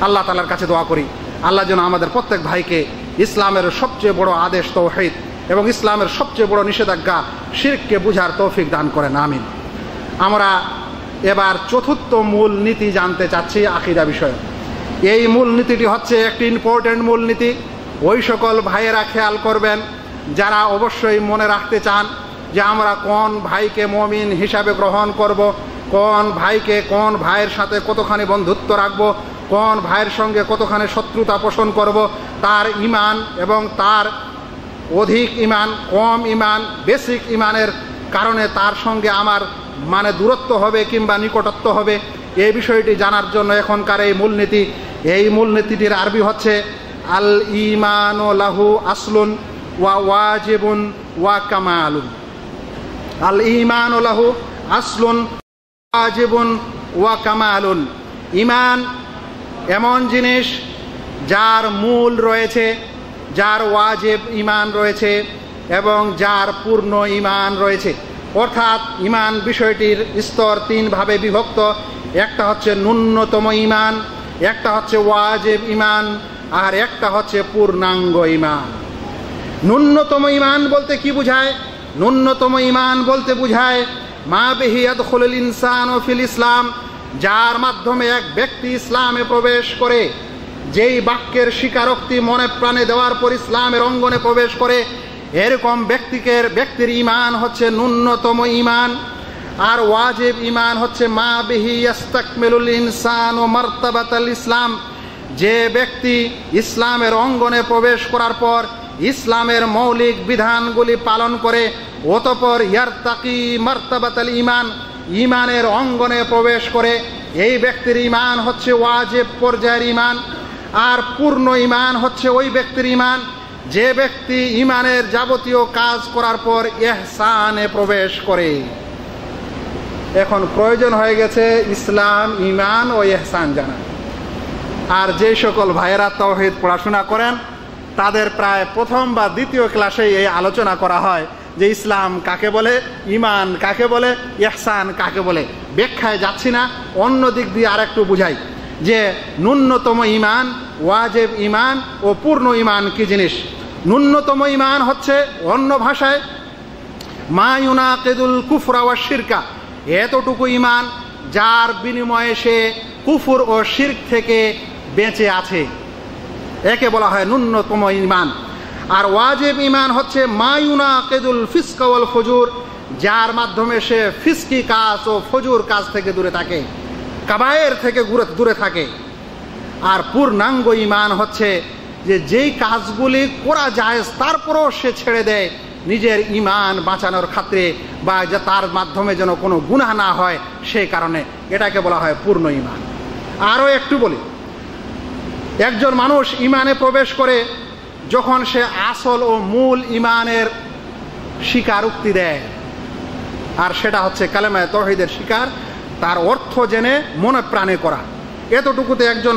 আল্লাহ তাআলার কাছে দোয়া করি আল্লাহ যেন আমাদের প্রত্যেক ভাইকে ইসলামের সবচেয়ে বড় আদেশ তাওহীদ এবং ইসলামের সবচেয়ে বড় নিষেধাজ্ঞা শিরককে বুঝার তৌফিক দান করেন, আমিন। আমরা এবার চতুর্থ মূল নীতি জানতে চাচ্ছি আকীদা বিষয়ে। এই মূল নীতিটি হচ্ছে একটি ইম্পর্টেন্ট মূল নীতি। ওই সকল ভাইয়েরা খেয়াল করবেন যারা অবশ্যই মনে রাখতে চান যে আমরা কোন ভাইকে মুমিন হিসাবে গ্রহণ করব, কোন ভাইকে কোন ভাইয়ের সাথে কতখানি বন্ধুত্ব রাখব, কোন ভাইয়ের সঙ্গে কতখানি শত্রুতা পোষণ করব, তার ঈমান এবং তার অধিক ঈমান, কম ঈমান, বেসিক ঈমানের কারণে তার সঙ্গে আমার দূরত্ব হবে কিংবা নিকটত্ব হবে, এই বিষয়টি জানার জন্য এখনকার এই মূলনীতি। এই মূলনীতিটির আরবি হচ্ছে আল ঈমানু লাহু আসলুন ওয়া ওয়াজিবুন ওয়া কামালুন। আল ঈমানু লাহু আসলুন ওয়াজিবুন ওয়া কামালুন। ঈমান এমন জিনিস যার মূল রয়েছে, যার ওয়াজিব ঈমান রয়েছে এবং যার পূর্ণ ঈমান রয়েছে। অর্থাৎ ঈমান বিষয়টির স্তর তিনভাবে বিভক্ত। একটা হচ্ছে ন্যূনতম ঈমান, একটা হচ্ছে ওয়াজিব ঈমান, আর একটা হচ্ছে পূর্ণাঙ্গ ঈমান। ন্যূনতম ঈমান বলতে কি বোঝায়? ন্যূনতম ঈমান বলতে বোঝায় মা বিহি ইয়াদখুলুল ইনসানু ফিল ইসলাম, যার মাধ্যমে এক ব্যক্তি ইসলামে প্রবেশ করে, যেই বাক্যের স্বীকারোক্তি মনে প্রাণে দেওয়ার পর ইসলামের অঙ্গনে প্রবেশ করে, এরকম ব্যক্তির ঈমান হচ্ছে ন্যূনতম ঈমান। আর ওয়াজিব ঈমান হচ্ছে মা বিহি ইস্তাকমিলুল ইনসানু মারতাবাতাল ইসলাম, যে ব্যক্তি ইসলামের অঙ্গনে প্রবেশ করার পর ইসলামের মৌলিক বিধানগুলি পালন করে অতঃপর ইয়ারতাকি মারতাবাতাল ঈমান, ঈমানের অঙ্গনে প্রবেশ করে, এই ব্যক্তির ঈমান হচ্ছে ওয়াজিব পর্যায়ের ঈমান। আর পূর্ণ ঈমান হচ্ছে ওই ব্যক্তির ঈমান যে ব্যক্তি ঈমানের যাবতীয় কাজ করার পর ইহসানে প্রবেশ করে। এখন প্রয়োজন হয়ে গেছে ইসলাম, ঈমান ও ইহসান জানা। আর যে সকল ভাইয়েরা তাওহীদ পড়াশোনা করেন তাদের প্রায় প্রথম বা দ্বিতীয় ক্লাসেই এই আলোচনা করা হয় যে ইসলাম কাকে বলে, ঈমান কাকে বলে, ইহসান কাকে বলে। ব্যাখ্যায় যাচ্ছি না, অন্য দিক দিয়ে আর একটু বুঝাই যে ন্যূনতম ঈমান, ওয়াজিব ঈমান ও পূর্ণ ঈমান কি জিনিস। ন্যূনতম ঈমান হচ্ছে অন্য ভাষায় মা ইউনাকিদুল কুফরা ওয়া শিরকা, এতটুকু ঈমান যার বিনিময়ে সে কুফর ও শিরক থেকে বেঁচে আছে, একে বলা হয় ন্যূনতম ঈমান। আর ওয়াজিব ঈমান হচ্ছে মা ইউনাকিদুল ফিসকা ওয়াল ফুজুর, যার মাধ্যমে সে ফিসকি কাজ ও ফজুর কাজ থেকে দূরে থাকে, কাবায়ের থেকে দূরে থাকে। আর পূর্ণাঙ্গ ঈমান হচ্ছে যে যেই কাজগুলি করা যায় তারপরও সে ছেড়ে দেয় নিজের ঈমান বাঁচানোর খাতিরে, বা যে তার মাধ্যমে যেন কোনো গুনাহ না হয় সেই কারণে, এটাকে বলা হয় পূর্ণ ঈমান। আরও একটু বলি, একজন মানুষ ঈমানে প্রবেশ করে যখন সে আসল ও মূল ঈমানের স্বীকারোক্তি দেয়, আর সেটা হচ্ছে কালেমায়ে তাওহীদের স্বীকার, তার অর্থ জেনে মনে প্রাণে করা, এতটুকুতে একজন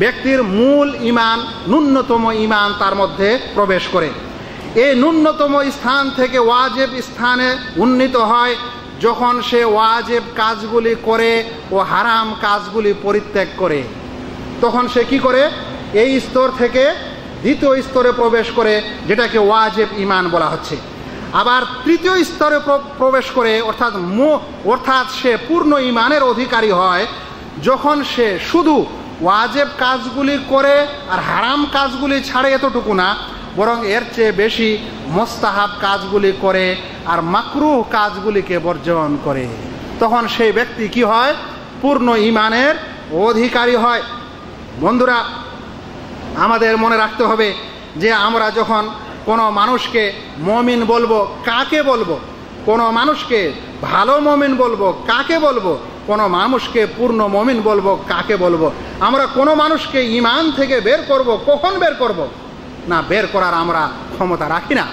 ব্যক্তির মূল ঈমান, ন্যূনতম ঈমান তার মধ্যে প্রবেশ করে। এই ন্যূনতম স্থান থেকে ওয়াজিব স্থানে উন্নীত হয় যখন সে ওয়াজিব কাজগুলি করে ও হারাম কাজগুলি পরিত্যাগ করে। তখন সে কি করে? এই স্তর থেকে দ্বিতীয় স্তরে প্রবেশ করে, যেটাকে ওয়াজিব ঈমান বলা হচ্ছে। আবার তৃতীয় স্তরে প্রবেশ করে, অর্থাৎ সে পূর্ণ ঈমানের অধিকারী হয় যখন সে শুধু ওয়াজিব কাজগুলি করে আর হারাম কাজগুলি ছাড়ে, এতটুকু না, বরং এর চেয়ে বেশি মুস্তাহাব কাজগুলি করে আর মাকরুহ কাজগুলিকে বর্জন করে। তখন সেই ব্যক্তি কি হয়? পূর্ণ ঈমানের অধিকারী হয়। বন্ধুরা, আমাদের মনে রাখতে হবে যে আমরা যখন কোনো মানুষকে মুমিন বলবো, কাকে বলবো? কোনো মানুষকে ভালো মুমিন বলবো, কাকে বলবো? কোনো মানুষকে পূর্ণ মুমিন বলবো, কাকে বলবো? আমরা কোনো মানুষকে ঈমান থেকে বের করব, কখন বের করব? না বের করার আমরা ক্ষমতা রাখি না।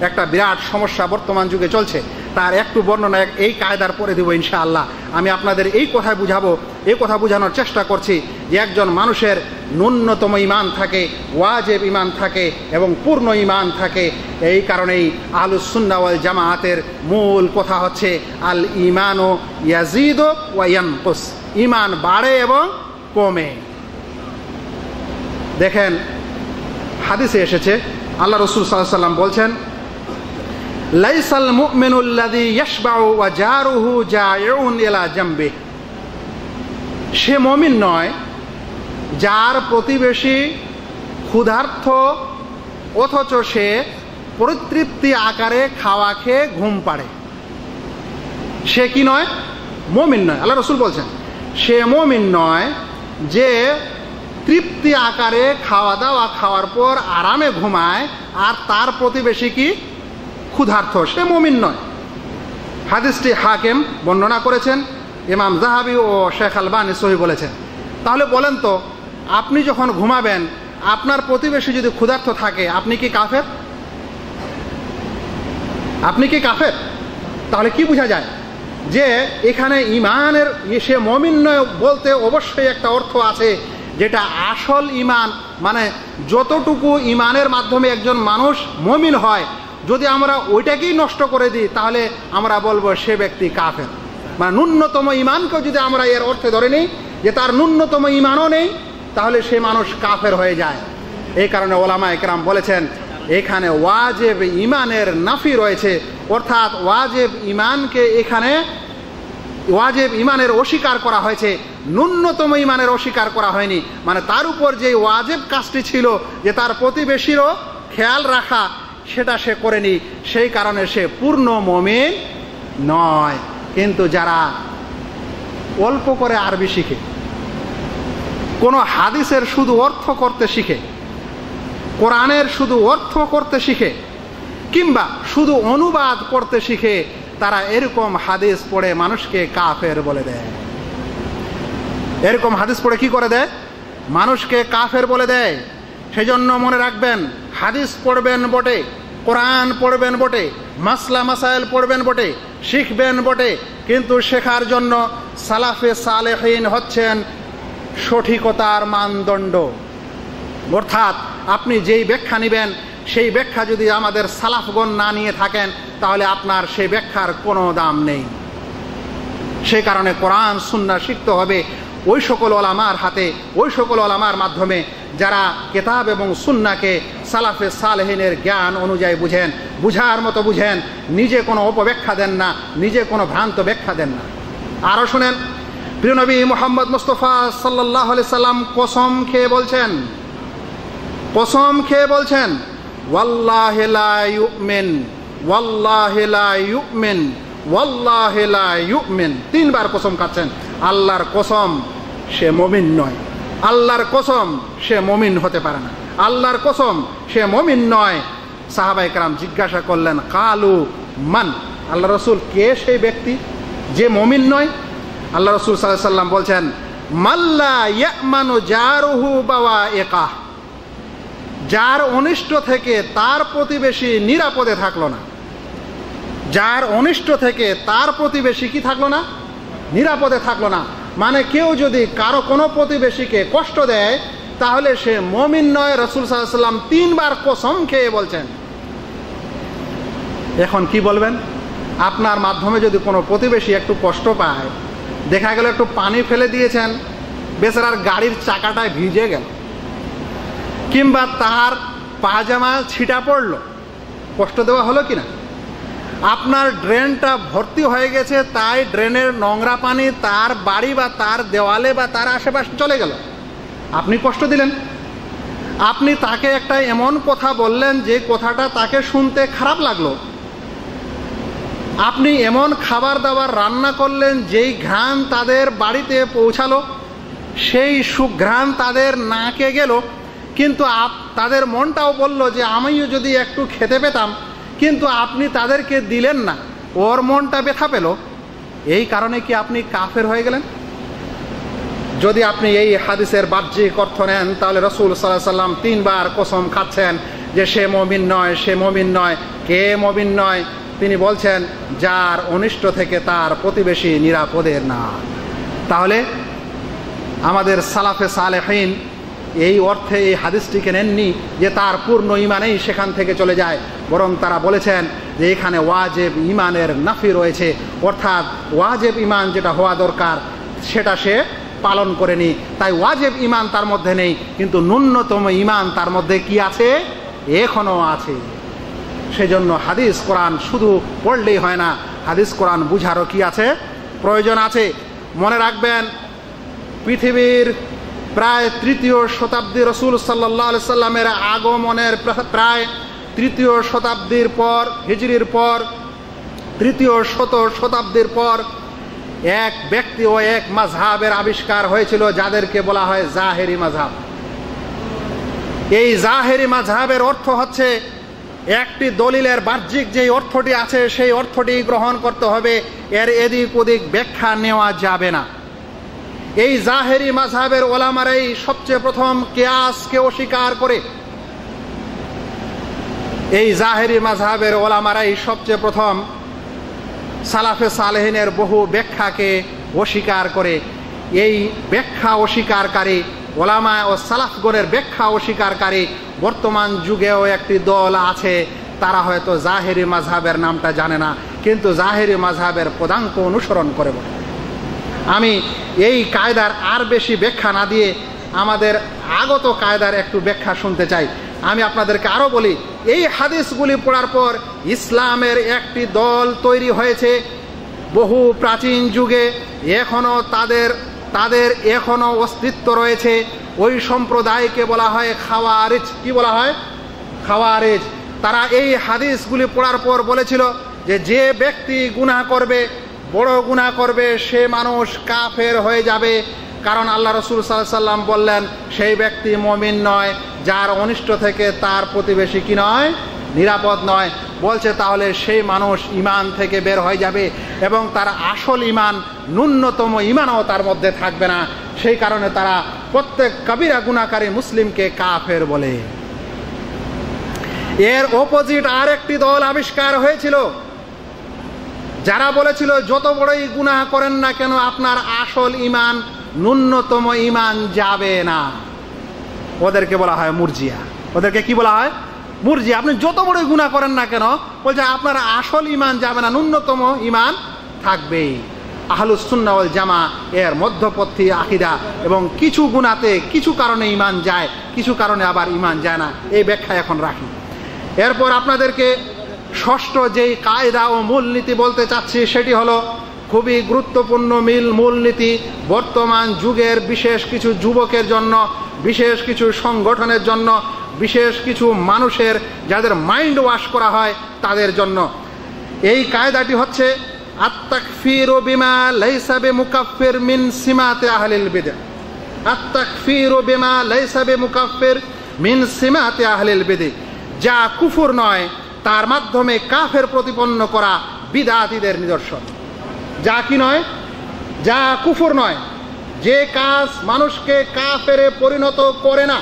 একটা বিরাট সমস্যা বর্তমান যুগে চলছে, তার একটু বর্ণনা এই কায়দার পরে দেবো ইনশাআল্লাহ। আমি আপনাদের এই কথায় বুঝাবো, এই কথা বোঝানোর চেষ্টা করছি যে একজন মানুষের ন্যূনতম ঈমান থাকে, ওয়াজিব ঈমান থাকে এবং পূর্ণ ঈমান থাকে। এই কারণেই আহলুস সুন্নাহ ওয়াল জামাআতের মূল কথা হচ্ছে আল ঈমানু ইয়াজিদু ওয়া ইয়ানকুস, ঈমান বাড়ে এবং কমে। দেখেন হাদিসে এসেছে, আল্লাহ রাসূল সাল্লাল্লাহু আলাইহি ওয়াসাল্লাম বলছেন, লাইসাল মুমিনুল্লাযী ইয়াশবাউ ওয়া জারুহু জায়উন ইলা জামবি, সে মুমিন নয় যার প্রতিবেশী ক্ষুধার্ত অথচ সে পরিতৃপ্তি আকারে খাওয়া খেয়ে ঘুম পাড়ে। সে কি নয়? মুমিন নয়। আল্লাহ রাসূল বলছেন সে মুমিন নয় যে তৃপ্তি আকারে খাওয়া দাওয়া খাওয়ার পর আরামে ঘুমায় আর তার প্রতিবেশী কি ক্ষুধার্ত, সে মুমিন নয়। হাদিসটি হাকিম বর্ণনা করেছেন, ইমাম যাহাবি ও শেখ আলবানী সহিহ বলেছেন। তাহলে বলেন তো, আপনি যখন ঘুমাবেন আপনার প্রতিবেশী যদি ক্ষুধার্ত থাকে, আপনি কি কাফের? আপনি কি কাফের? তাহলে কি বোঝা যায় যে এখানে ঈমানের সে মুমিন নয় বলতে অবশ্যই একটা অর্থ আছে, যেটা আসল ঈমান, মানে যতটুকু ঈমানের মাধ্যমে একজন মানুষ মুমিন হয়, যদি আমরা ওইটাকেই নষ্ট করে দিই তাহলে আমরা বলবো সে ব্যক্তি কাফের। মানে ন্যূনতম ঈমানকেও যদি আমরা এর অর্থে ধরে নিই যে তার ন্যূনতম ঈমানও নেই, তাহলে সে মানুষ কাফের হয়ে যায়। এই কারণে ওলামায়ে কেরাম বলেছেন এখানে ওয়াজিব ঈমানের নাফি রয়েছে, অর্থাৎ ওয়াজিব ঈমানকে এখানে ওয়াজিব ঈমানের অস্বীকার করা হয়েছে, ন্যূনতম ঈমানের অস্বীকার করা হয়নি। মানে তার উপর যে ওয়াজিব কাজটি ছিল যে তার প্রতিবেশীরও খেয়াল রাখা, সেটা সে করেনি, সেই কারণে সে পূর্ণ মুমিন নয়। কিন্তু যারা অল্প করে আরবি শিখে, কোনো হাদিসের শুধু অর্থ করতে শিখে, কোরআনের শুধু অর্থ করতে শিখে, কিংবা শুধু অনুবাদ করতে শিখে, তারা এরকম হাদিস পড়ে মানুষকে কাফের বলে দেয়। এরকম হাদিস পড়ে কি করে দেয়? মানুষকে কাফের বলে দেয়। সেজন্য মনে রাখবেন, হাদিস পড়বেন বটে, কোরআন পড়বেন বটে, মাসলা মাসাইল পড়বেন বটে, শিখবেন বটে, কিন্তু শেখার জন্য সালাফে সালেহিন হচ্ছেন সঠিকতার মানদণ্ড। অর্থাৎ আপনি যেই ব্যাখ্যা নেবেন সেই ব্যাখ্যা যদি আমাদের সালাফগণ না নিয়ে থাকেন তাহলে আপনার সেই ব্যাখ্যার কোনো দাম নেই। সেই কারণে কোরআন সুন্নাহ শিখতে হবে ওই সকল ওলামার হাতে, ওই সকল ওলামার মাধ্যমে যারা কিতাব এবং সুন্নাহকে সালাফে সালেহিনের জ্ঞান অনুযায়ী বুঝেন, বুঝার মতো বুঝেন, নিজে কোনো অপব্যাখ্যা দেন না, নিজে কোনো ভ্রান্ত ব্যাখ্যা দেন না। আরও শুনেন, প্রিয় নবী মুহাম্মদ মুস্তাফা সাল্লাল্লাহু আলাইহি সাল্লাম কসম খেয়ে বলছেন, কসম খেয়ে বলছেন, ওয়াল্লাহি লা ইউমিন, ওয়াল্লাহি লা ইউমিন, ওয়াল্লাহি লা ইউমিন, তিনবার কসম খাচ্ছেন। আল্লাহর কসম সে মুমিন নয়, আল্লাহর কসম সে মুমিন হতে পারে না, আল্লাহর কসম সে মুমিন নয়। সাহাবায়ে কেরাম জিজ্ঞাসা করলেন, কালু মান, আল্লাহ রসুল কে সেই ব্যক্তি যে মুমিন নয়? আল্লাহ রসুল সাল্লাল্লাহু আলাইহি সাল্লাম বলছেন, মাল্লা ইয়ামানু জারুহু বাওয়াইকা, যার অনিষ্ট থেকে তার প্রতিবেশী নিরাপদে থাকলো না। যার অনিষ্ট থেকে তার প্রতিবেশী কি থাকলো না? নিরাপদে থাকলো না। মানে কেউ যদি কারো কোনো প্রতিবেশীকে কষ্ট দেয় তাহলে সে মুমিন নয়। রাসূল সাল্লাল্লাহু আলাইহি সাল্লাম তিনবার কসম খেয়ে বলছেন। এখন কি বলবেন? আপনার মাধ্যমে যদি কোনো প্রতিবেশী একটু কষ্ট পায়, দেখা গেল একটু পানি ফেলে দিয়েছেন, বেচারার গাড়ির চাকাটায় ভিজে গেল, কিংবা তার পাজামা ছিটা পড়লো, কষ্ট দেওয়া হলো কিনা? আপনার ড্রেনটা ভর্তি হয়ে গেছে, তাই ড্রেনের নোংরা পানি তার বাড়ি বা তার দেওয়ালে বা তার আশেপাশে চলে গেল, আপনি কষ্ট দিলেন। আপনি তাকে একটা এমন কথা বললেন যে কথাটা তাকে শুনতে খারাপ লাগলো। আপনি এমন খাবার দাবার রান্না করলেন যেই ঘ্রাণ তাদের বাড়িতে পৌঁছালো, সেই সুঘ্রাণ তাদের নাকে গেল, কিন্তু তাদের মনটাও বলল যে আমিও যদি একটু খেতে পেতাম, কিন্তু আপনি তাদেরকে দিলেন না, ওর মনটা ব্যথা পেল। এই কারণে কি আপনি কাফের হয়ে গেলেন? যদি আপনি এই হাদিসের বাহ্যিক অর্থ নেন তাহলে রাসূল সাল্লাল্লাহু আলাইহি সাল্লাম তিনবার কসম খাচ্ছেন যে সে মুমিন নয়, সে মুমিন নয়। কে মুমিন নয়? তিনি বলছেন যার অনিষ্ট থেকে তার প্রতিবেশী নিরাপদের না। তাহলে আমাদের সালাফে সালেহিন এই অর্থে এই হাদিসটিকে নেননি যে তার পূর্ণ ইমানেই সেখান থেকে চলে যায়, বরং তারা বলেছেন যে এখানে ওয়াজিব ইমানের নাফি রয়েছে, অর্থাৎ ওয়াজিব ইমান যেটা হওয়া দরকার সেটা সে পালন করেনি, তাই ওয়াজিব ইমান তার মধ্যে নেই, কিন্তু ন্যূনতম ইমান তার মধ্যে কি আছে? এখনও আছে। সেজন্য হাদিস কোরআন শুধু পড়লেই হয় না, হাদিস কোরআন বুঝারও কি আছে? প্রয়োজন আছে। মনে রাখবেন, পৃথিবীর প্রায় ৩য় শতাব্দী রাসূল সাল্লাল্লাহু আলাইহি সাল্লামের আগমনের প্রায় ৩য় শতাব্দীর পর, হিজরির পর ৩য় শতাব্দীর পর এক ব্যক্তি ও এক মাযহাবের আবিষ্কার হয়েছিল যাদেরকে বলা হয় জাহেরি মাযহাব। এই জাহেরি মাযহাবের অর্থ হচ্ছে একটি দলিলের বাহ্যিক যে অর্থটি আছে সেই অর্থটি গ্রহণ করতে হবে, এর এদিক ওদিক ব্যাখ্যা নেওয়া যাবে না। এই জাহেরি মাযহাবের ওলামারাই সবচেয়ে প্রথম কিয়াসকে অস্বীকার করে, এই জাহেরি মাযহাবের ওলামারাই সবচেয়ে প্রথম সালাফে সালেহিনের বহু ব্যাখ্যাকে অস্বীকার করে। এই ব্যাখ্যা অস্বীকারী ওলামা ও সালাফগণের ব্যাখ্যা অস্বীকারী বর্তমান যুগেও একটি দল আছে, তারা হয়তো জাহেরি মাযহাবের নামটা জানে না, কিন্তু জাহেরি মাযহাবের পদাঙ্ক অনুসরণ করে বলে। আমি এই কায়দার আর বেশি ব্যাখ্যা না দিয়ে আমাদের আগত কায়দার একটু ব্যাখ্যা শুনতে চাই। আমি আপনাদেরকে আরও বলি, এই হাদিসগুলি পড়ার পর ইসলামের একটি দল তৈরি হয়েছে বহু প্রাচীন যুগে, এখনও তাদের এখনও অস্তিত্ব রয়েছে। ওই সম্প্রদায়কে বলা হয় খাওয়ারিজ। কি বলা হয়? খাওয়ারিজ। তারা এই হাদিসগুলি পড়ার পর বলেছিল যে ব্যক্তি গুনাহ করবে, বড় গুনাহ করবে, সে মানুষ কাফের হয়ে যাবে, কারণ আল্লাহ রাসূল সাল্লাল্লাহু আলাইহি ওয়াসাল্লাম বললেন সেই ব্যক্তি মুমিন নয় যার অনিষ্ট থেকে তার প্রতিবেশী কি নয়? নিরাপদ নয়। বলছে তাহলে সেই মানুষ ইমান থেকে বের হয়ে যাবে এবং তার আসল ইমান, ন্যূনতম ইমানও তার মধ্যে থাকবে না। সেই কারণে তারা প্রত্যেক কবিরা গুনাহকারী মুসলিমকে কাফের বলে। এর অপোজিট আর একটি দল আবিষ্কার হয়েছিল যারা বলেছিল যত বড়ই গুনাহ করেন না কেন আপনার আসল ইমান, ন্যূনতম ইমান যাবে না। ওদেরকে বলা হয় মুরজিয়া। ওদেরকে কি বলা হয়? মুরজিয়া। আপনি যত বড়ই গুনাহ করেন না কেন, বলছে আপনার আসল ইমান যাবে না, ন্যূনতম ইমান থাকবেই। আহলুস সুন্নাহ ওয়াল জামা এর মধ্যপন্থী আকীদা, এবং কিছু গুনাহতে কিছু কারণে ইমান যায়, কিছু কারণে আবার ইমান যায় না। এই ব্যাখ্যা এখন রাখি। এরপর আপনাদেরকে ষষ্ঠ যেই কায়দা ও মূলনীতি বলতে চাচ্ছি সেটি হলো খুবই গুরুত্বপূর্ণ মূলনীতি। বর্তমান যুগের বিশেষ কিছু যুবকের জন্য, বিশেষ কিছু সংগঠনের জন্য, বিশেষ কিছু মানুষের যাদের মাইন্ড ওয়াশ করা হয় তাদের জন্য এই কায়দাটি হচ্ছে আত-তাকফীরু বিমা লাইসা বিমুকাফফির মিন সিমাতি আহলিল বিদআহ। আত-তাকফীরু বিমা লাইসা বিমুকাফফির মিন সিমাতি আহলিল বিদআহ। যা কুফর নয় তার মাধ্যমে কাফের প্রতিপন্ন করা বিদআতীদের নিদর্শন। যা কি নয়? যা কুফর নয়, যে কাজ মানুষকে কাফেরে পরিণত করে না,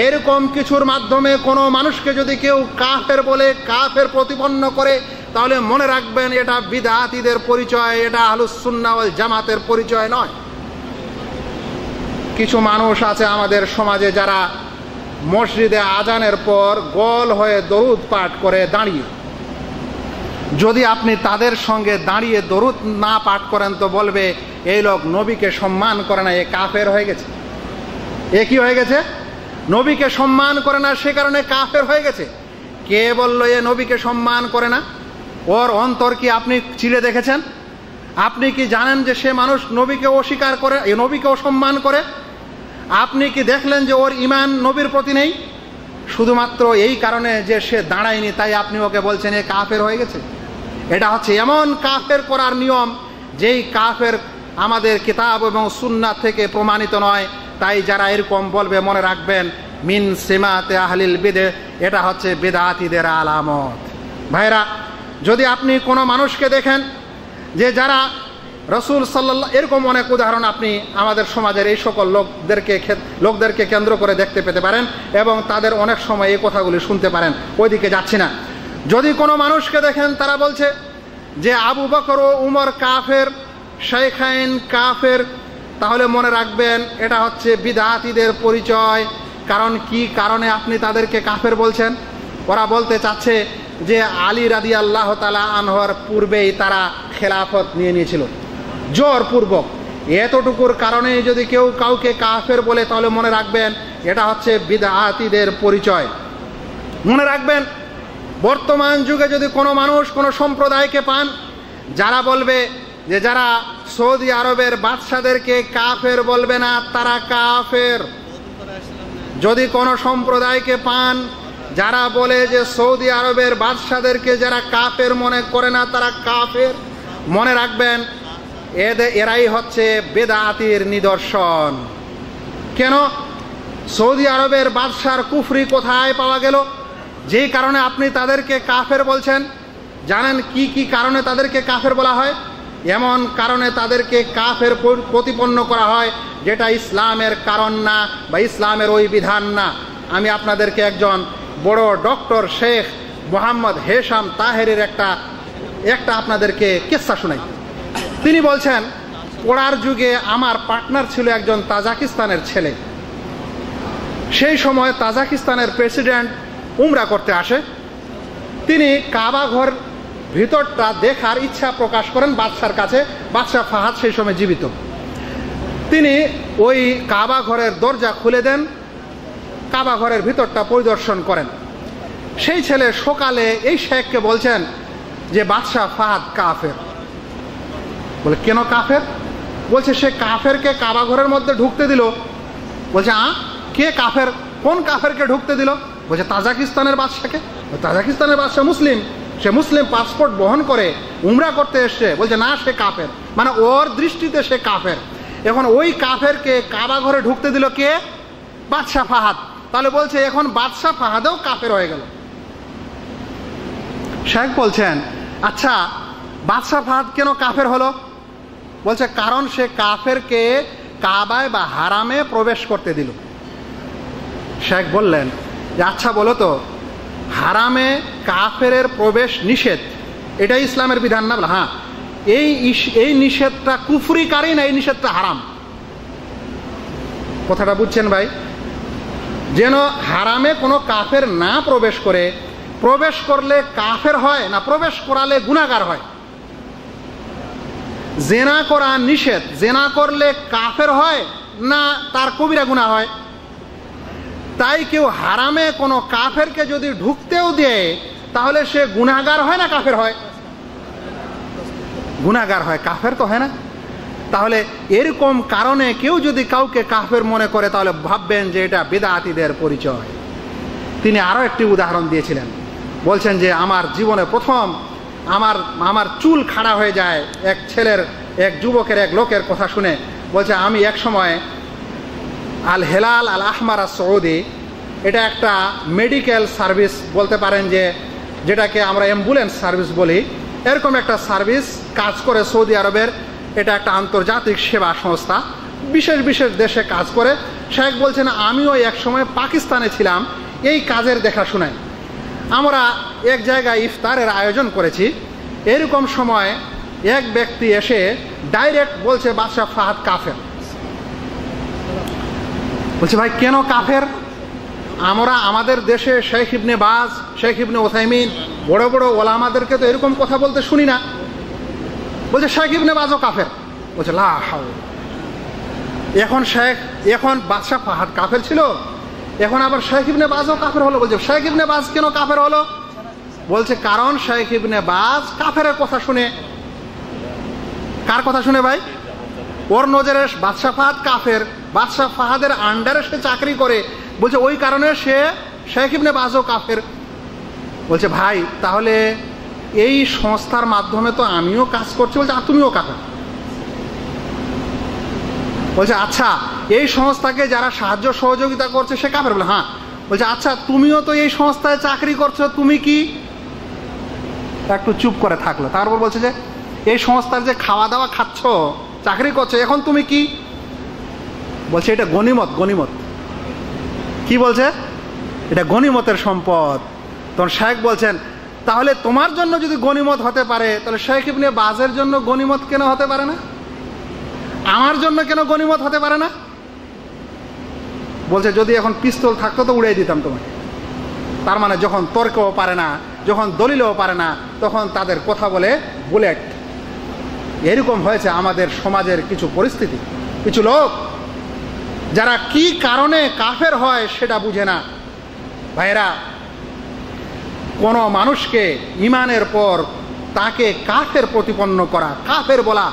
এরকম কিছুর মাধ্যমে কোনো মানুষকে যদি কেউ কাফের বলে, কাফের প্রতিপন্ন করে, তাহলে মনে রাখবেন এটা বিদআতীদের পরিচয়, এটা আহলুস সুন্নাহ ওয়াল জামাতের পরিচয় নয়। কিছু মানুষ আছে আমাদের সমাজে যারা মসজিদে আজানের পর গোল হয়ে দরুদ পাঠ করে দাঁড়িয়ে। যদি আপনি তাদের সঙ্গে দাঁড়িয়ে দরুদ না পাঠ করেন তো বলবে এই লোক নবীকে সম্মান করে না, এ কাফের হয়ে গেছে। এ কি হয়ে গেছে? নবীকে সম্মান করে না, সে কারণে কাফের হয়ে গেছে। কে বলল এ নবীকে সম্মান করে না? ওর অন্তর কি আপনি চিরে দেখেছেন? আপনি কি জানেন যে সে মানুষ নবীকে অস্বীকার করে, এ নবীকে অসম্মান করে? আপনি কি দেখলেন যে ওর ইমান নবীর প্রতি নেই? শুধুমাত্র এই কারণে যে সে দাঁড়ায়নি তাই আপনি ওকে বলছেন এ কাফের হয়ে গেছে। এটা হচ্ছে এমন কাফের করার নিয়ম যেই কাফের আমাদের কিতাব এবং সুন্নাহ থেকে প্রমাণিত নয়। তাই যারা এরকম বলবে মনে রাখবেন মিন সিমাতে আহলিল বিদআহ, এটা হচ্ছে বিদআতীদের আলামত। ভাইরা, যদি আপনি কোনো মানুষকে দেখেন যে যারা রসুল সাল্লাল্লাহু, এরকম অনেক উদাহরণ আপনি আমাদের সমাজের এই সকল লোকদেরকে কেন্দ্র করে দেখতে পেতে পারেন এবং তাদের অনেক সময় এই কথাগুলি শুনতে পারেন। ওইদিকে যাচ্ছি না। যদি কোনো মানুষকে দেখেন তারা বলছে যে আবু বকর ও উমর কাফের, শাইখাইন কাফের, তাহলে মনে রাখবেন এটা হচ্ছে বিদআতীদের পরিচয়। কারণ কি কারণে আপনি তাদেরকে কাফের বলছেন? ওরা বলতে চাচ্ছে যে আলী রাদিয়াল্লাহু তাআলা আনহুর পূর্বেই তারা খেলাফত নিয়ে নিয়েছিল জোরপূর্বক। এতটুকুর কারণে যদি কেউ কাউকে কাফের বলে তাহলে মনে রাখবেন এটা হচ্ছে বিদআতীদের পরিচয়। মনে রাখবেন বর্তমান যুগে যদি কোনো মানুষ কোনো সম্প্রদায়কে পান যারা বলবে যে যারা সৌদি আরবের বাদশাদেরকে কাফের বলবে না তারা কাফের, যদি কোনো সম্প্রদায়কে পান যারা বলে যে সৌদি আরবের বাদশাদেরকে যারা কাফের মনে করে না তারা কাফের, মনে রাখবেন এরাই হচ্ছে বেদাতির নিদর্শন। কেন? সৌদি আরবের বাদশার কুফরি কোথায় পাওয়া গেল যেই কারণে আপনি তাদেরকে কাফের বলছেন? জানেন কি কি কারণে তাদেরকে কাফের বলা হয়? এমন কারণে তাদেরকে কাফের প্রতিপন্ন করা হয় যেটা ইসলামের কারণ না বা ইসলামের ওই বিধান না। আমি আপনাদেরকে একজন বড় ডক্টর শেখ মোহাম্মদ হেশাম তাহেরের একটা আপনাদেরকে কিস্সা শোনাই। তিনি বলছেন পড়ার যুগে আমার পার্টনার ছিল একজন তাজিকিস্তানের ছেলে। সেই সময় তাজিকিস্তানের প্রেসিডেন্ট উমরা করতে আসে। তিনি কাবা ঘর ভিতরটা দেখার ইচ্ছা প্রকাশ করেন বাদশার কাছে। বাদশাহ ফাহাদ সেই সময় জীবিত। তিনি ওই কাবা ঘরের দরজা খুলে দেন, কাবা ঘরের ভিতরটা পরিদর্শন করেন। সেই ছেলে সকালে এই শেখকে বলছেন যে বাদশাহ ফাহাদ কাফের। বলে কেন কাফের? বলছে সে কাফেরকে কাবা ঘরের মধ্যে ঢুকতে দিল। বলছে কে কাফের? কোন কাফেরকে ঢুকতে দিল? বলছে তাজিকিস্তানের বাদশাকে। তাজিকিস্তানের বাদশা মুসলিম, সে মুসলিম পাসপোর্ট বহন করে উমরা করতে এসছে। বলছে না সে কাফের, মানে ওর দৃষ্টিতে সে কাফের। এখন ওই কাফেরকে কাবা ঘরে ঢুকতে দিল কে? বাদশাহ ফাহাদ। তাহলে বলছে এখন বাদশাহ ফাহাদেও কাফের হয়ে গেল। শেখ বলছেন আচ্ছা বাদশাহ ফাহাদ কেন কাফের হলো? বলছে কারণ সে কাফেরকে কাবায় বা হারামে প্রবেশ করতে দিল। শেখ বললেন যে আচ্ছা বলো তো হারামে কাফেরের প্রবেশ নিষেধ, এটাই ইসলামের বিধান না? হ্যাঁ। এই নিষেধটা কুফরিকারী না এই নিষেধটা হারাম? কথাটা বুঝছেন ভাই? যেন হারামে কোনো কাফের না প্রবেশ করে, প্রবেশ করলে কাফের হয় না প্রবেশ করালে গুনাহগার হয়। জেনা করা নিষেধ, জেনা করলে কাফের হয় না তার কবিরা গুনাহ হয়? তাই কেউ হারামে কোনো কাফেরকে যদি ঢুকতেও দেয় তাহলে সে গুনাহগার হয় না কাফের হয়? গুনাহগার হয়, কাফের তো হয় না। তাহলে এরকম কারণে কেউ যদি কাউকে কাফের মনে করে তাহলে ভাববেন যে এটা বিদআতীদের পরিচয়। তিনি আরও একটি উদাহরণ দিয়েছিলেন। বলছেন যে আমার জীবনে প্রথম আমার চুল খাড়া হয়ে যায় এক যুবকের এক লোকের কথা শুনে। বলছে আমি এক সময় আল হেলাল আল আহমার সৌদি, এটা একটা মেডিকেল সার্ভিস বলতে পারেন, যেটাকে আমরা অ্যাম্বুলেন্স সার্ভিস বলি, এরকম একটা সার্ভিস কাজ করে সৌদি আরবের। এটা একটা আন্তর্জাতিক সেবা সংস্থা, বিশেষ বিশেষ দেশে কাজ করে। শেখ বলছেন আমিও এক সময় পাকিস্তানে ছিলাম এই কাজের দেখাশোনায়। আমরা এক জায়গায় ইফতারের আয়োজন করেছি। এরকম সময় এক ব্যক্তি এসে ডাইরেক্ট বলছে বাদশাহ ফাহাদ কাফের। বলছে ভাই কেন কাফের? আমরা আমাদের দেশে শেখ ইবনে বাজ, শেখ ইবনে ওসাইমিন, বড় বড় ওলামাদেরকে তো এরকম কথা বলতে শুনি না। বলছে শেখ ইবনে বাজও কাফের। বলছে লা হাওলা। এখন বাদশাহ ফাহাদ কাফের ছিল, এখন আবার শেখ ইবনে বাজও কাফের হলো। বলছে শেখ ইবনে বাজ কেন কাফের হলো? বলছে কারণ শেখ ইবনে বাজ কাফেরের কথা শুনে। কার কথা শুনে ভাই? ওর নজরে বাদশাহ ফাহাদ কাফের, বাদশাহ ফাহাদের আন্ডারে সে চাকরি করে। বলছে ওই কারণে সে শেখ ইবনে বাজও কাফের। বলছে ভাই তাহলে এই সংস্থার মাধ্যমে তো আমিও কাজ করছি। বলছে আর তুমিও কাফের। বলছে আচ্ছা এই সংস্থাকে যারা সাহায্য সহযোগিতা করছে সে কাফের? বলে হ্যাঁ। বলছে আচ্ছা তুমিও তো এই সংস্থায় চাকরি করছো, তুমি কি? একটু চুপ করে থাকলো। তারপর বলছে যে এই সংস্থার যে খাওয়া দাওয়া খাচ্ছ, চাকরি করছো, এখন তুমি কি বলছে? এটা গনিমত। গনিমত কি বলছে? এটা গনিমতের সম্পদ। তখন শেখ বলছেন, তাহলে তোমার জন্য যদি গনিমত হতে পারে, তাহলে শেখ ইবনে বাজের জন্য গনিমত কেন হতে পারে না? আমার জন্য কেন গনিমত হতে পারে না? বলছে, যদি এখন পিস্তল থাকতো তো উড়িয়ে দিতাম তোমাকে। তার মানে যখন তর্কও পারে না, যখন দলিলও পারে না, তখন তাদের কথা বলে বুলেট। এরকম হয়েছে আমাদের সমাজের কিছু পরিস্থিতি। কিছু লোক যারা কি কারণে কাফের হয় সেটা বুঝে না। ভাইরা, কোনো মানুষকে ইমানের পর তাকে কাফের প্রতিপন্ন করা, কাফের বলা,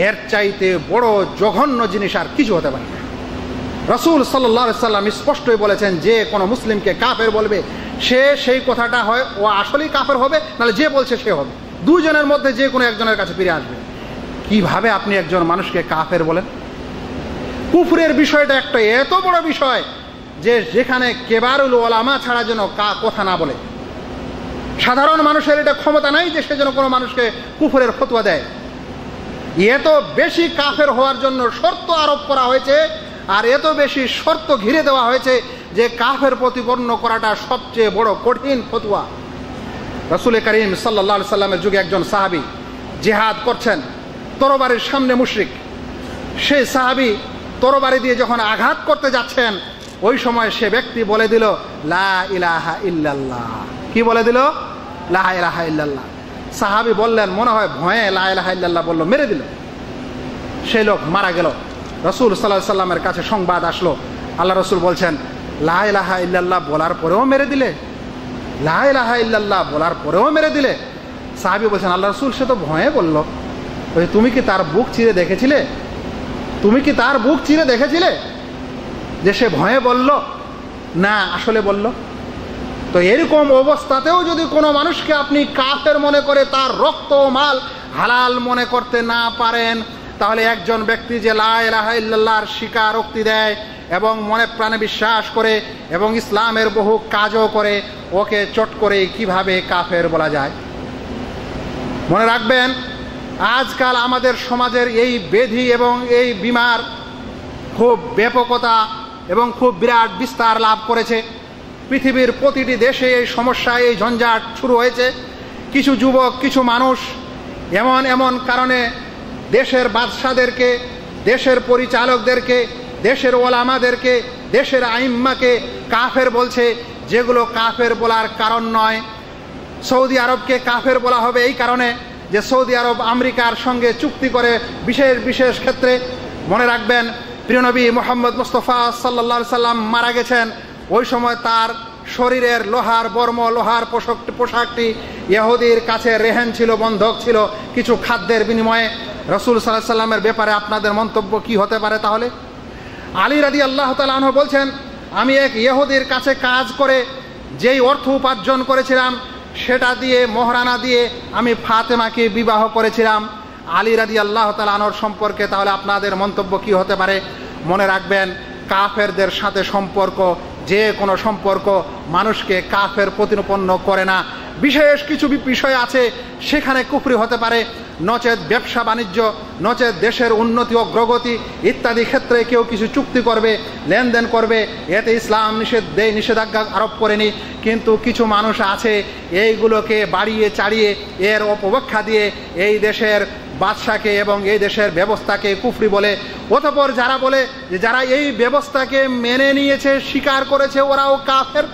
এর চাইতে বড় জঘন্য জিনিস আর কিছু হতে পারে না। রাসূল সাল্লাল্লাহু আলাইহি সাল্লাম স্পষ্টই বলেছেন, যে কোনো মুসলিমকে কাফের বলবে, সে সেই কথাটা হয় ও আসলেই কাফের হবে, নাহলে যে বলছে সে হবে। দুজনের মধ্যে যে কোনো একজনের কাছে ফিরে আসবে। কিভাবে আপনি একজন মানুষকে কাফের বলেন? কুফরের বিষয়টা একটা এত বড় বিষয় যে যেখানে কেবারুল ওলামা ছাড়া যেন কথা না বলে। সাধারণ মানুষের এটা ক্ষমতা নাই যে সে যেন কোনো মানুষকে কুফরের ফতোয়া দেয়। এত বেশি কাফের হওয়ার জন্য শর্ত আরোপ করা হয়েছে, আর এত বেশি শর্ত ঘিরে দেওয়া হয়েছে যে কাফের প্রতিপন্ন করাটা সবচেয়ে বড় কঠিন ফতোয়া। রাসূল করিম সাল্লাল্লাহু আলাইহি সাল্লামের যুগে একজন সাহাবী জিহাদ করছেন, তরবারির সামনে মুশরিক। সেই সাহাবী তরবারি দিয়ে যখন আঘাত করতে যাচ্ছেন, ওই সময় সে ব্যক্তি বলে দিল, লা ইলাহা ইল্লাল্লাহ। কি বলে দিল? লা ইলাহা ইল্লাল্লাহ। সাহাবী বললেন, মনে হয় ভয়ে লা ইলাহা ইল্লাল্লাহ বলল, মেরে দিল। সেই লোক মারা গেল। রাসূল সাল্লাল্লাহু আলাইহি সাল্লামের কাছে সংবাদ আসলো, আল্লাহ রাসূল বলছেন, লা ইলাহা ইল্লাল্লাহ বলার পরেও মেরে দিলে? লা ইলাহা ইল্লাল্লাহ বলার পরেও মেরে দিলে? সাহাবী বলছেন, আল্লাহ রাসূল, সে তো ভয়ে বলল। তুমি কি তার বুক চিরে দেখেছিলে? তুমি কি তার বুক চিরে দেখেছিলে যে সে ভয়ে বলল না আসলে বলল? তো এরকম অবস্থাতেও যদি কোনো মানুষকে আপনি কাফের মনে করে তার রক্ত ও মাল হালাল মনে করতে না পারেন, তাহলে একজন ব্যক্তি যে লা ইলাহা ইল্লাল্লাহর স্বীকারোক্তি দেয় এবং মনে প্রাণে বিশ্বাস করে এবং ইসলামের বহু কাজও করে, ওকে চট করে কিভাবে কাফের বলা যায়? মনে রাখবেন, আজকাল আমাদের সমাজের এই ব্যাধি এবং এই বিমার খুব ব্যাপকতা এবং খুব বিরাট বিস্তার লাভ করেছে। পৃথিবীর প্রতিটি দেশে এই সমস্যা, এই ঝঞ্ঝাট শুরু হয়েছে। কিছু যুবক, কিছু মানুষ এমন এমন কারণে দেশের বাদশাদেরকে, দেশের পরিচালকদেরকে, দেশের ওলামাদেরকে, দেশের আইম্মাকে কাফের বলছে, যেগুলো কাফের বলার কারণ নয়। সৌদি আরবকে কাফের বলা হবে এই কারণে যে সৌদি আরব আমেরিকার সঙ্গে চুক্তি করে বিশেষ বিশেষ ক্ষেত্রে। মনে রাখবেন, প্রিয় নবী মুহাম্মদ মুস্তাফা সাল্লাল্লাহু আলাইহি সাল্লাম মারা গেছেন, ওই সময় তার শরীরের লোহার বর্ম, লোহার পোশাকটি ইহুদির কাছে রেহেন ছিল, বন্ধক ছিল কিছু খাদ্যের বিনিময়ে। রাসূল সাল্লাল্লাহু আলাইহি সাল্লামের ব্যাপারে আপনাদের মন্তব্য কি হতে পারে তাহলে? আলী রাদিয়াল্লাহু তাআলা আনহু বলছেন, আমি এক ইহুদির কাছে কাজ করে যেই অর্থ উপার্জন করেছিলাম সেটা দিয়ে, মোহরানা দিয়ে আমি ফাতেমাকে বিবাহ করেছিলাম। আলী রাদিয়াল্লাহু তাআলা আনহুর সম্পর্কে তাহলে আপনাদের মন্তব্য কি হতে পারে? মনে রাখবেন, কাফেরদের সাথে সম্পর্ক, যে কোনো সম্পর্ক মানুষকে কাফের প্রতিপন্ন করে না। বিশেষ কিছু বিষয় আছে সেখানে কুফরি হতে পারে, নচেত ব্যবসা বাণিজ্য, নচেত দেশের উন্নতি অগ্রগতি ইত্যাদি ক্ষেত্রে কেউ কিছু চুক্তি করবে, লেনদেন করবে, এতে ইসলাম নিষেধাজ্ঞা আরোপ করেনি। কিন্তু কিছু মানুষ আছে এইগুলোকে বাড়িয়ে চাড়িয়ে এর অপব্যাখ্যা দিয়ে এই দেশের বাদশাকে এবং এই দেশের ব্যবস্থাকে কুফরি বলে। অতঃপর যারা বলে যে যারা এই ব্যবস্থাকে মেনে নিয়েছে, স্বীকার করেছে, ওরাও কাফের।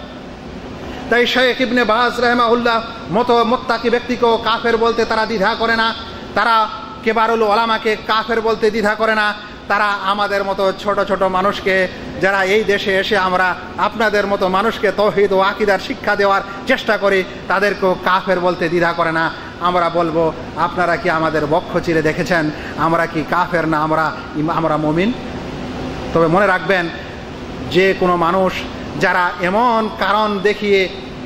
তাই শেখ ইবনে বাজ রাহিমাহুল্লাহ মতো মুত্তাকি ব্যক্তিকেও কাফের বলতে তারা দ্বিধা করে না। তারা কেবারুল ওলামাকে কাফের বলতে দ্বিধা করে না। তারা আমাদের মতো ছোট ছোট মানুষকে, যারা এই দেশে এসে আমরা আপনাদের মতো মানুষকে তাওহীদ ও আকীদার শিক্ষা দেওয়ার চেষ্টা করি, তাদেরকেও কাফের বলতে দ্বিধা করে না। আমরা বলবো, আপনারা কি আমাদের বক্ষ চিরে দেখেছেন? আমরা কি কাফের না? আমরা মুমিন। তবে মনে রাখবেন, যে কোনো মানুষ যারা এমন কারণ দেখিয়ে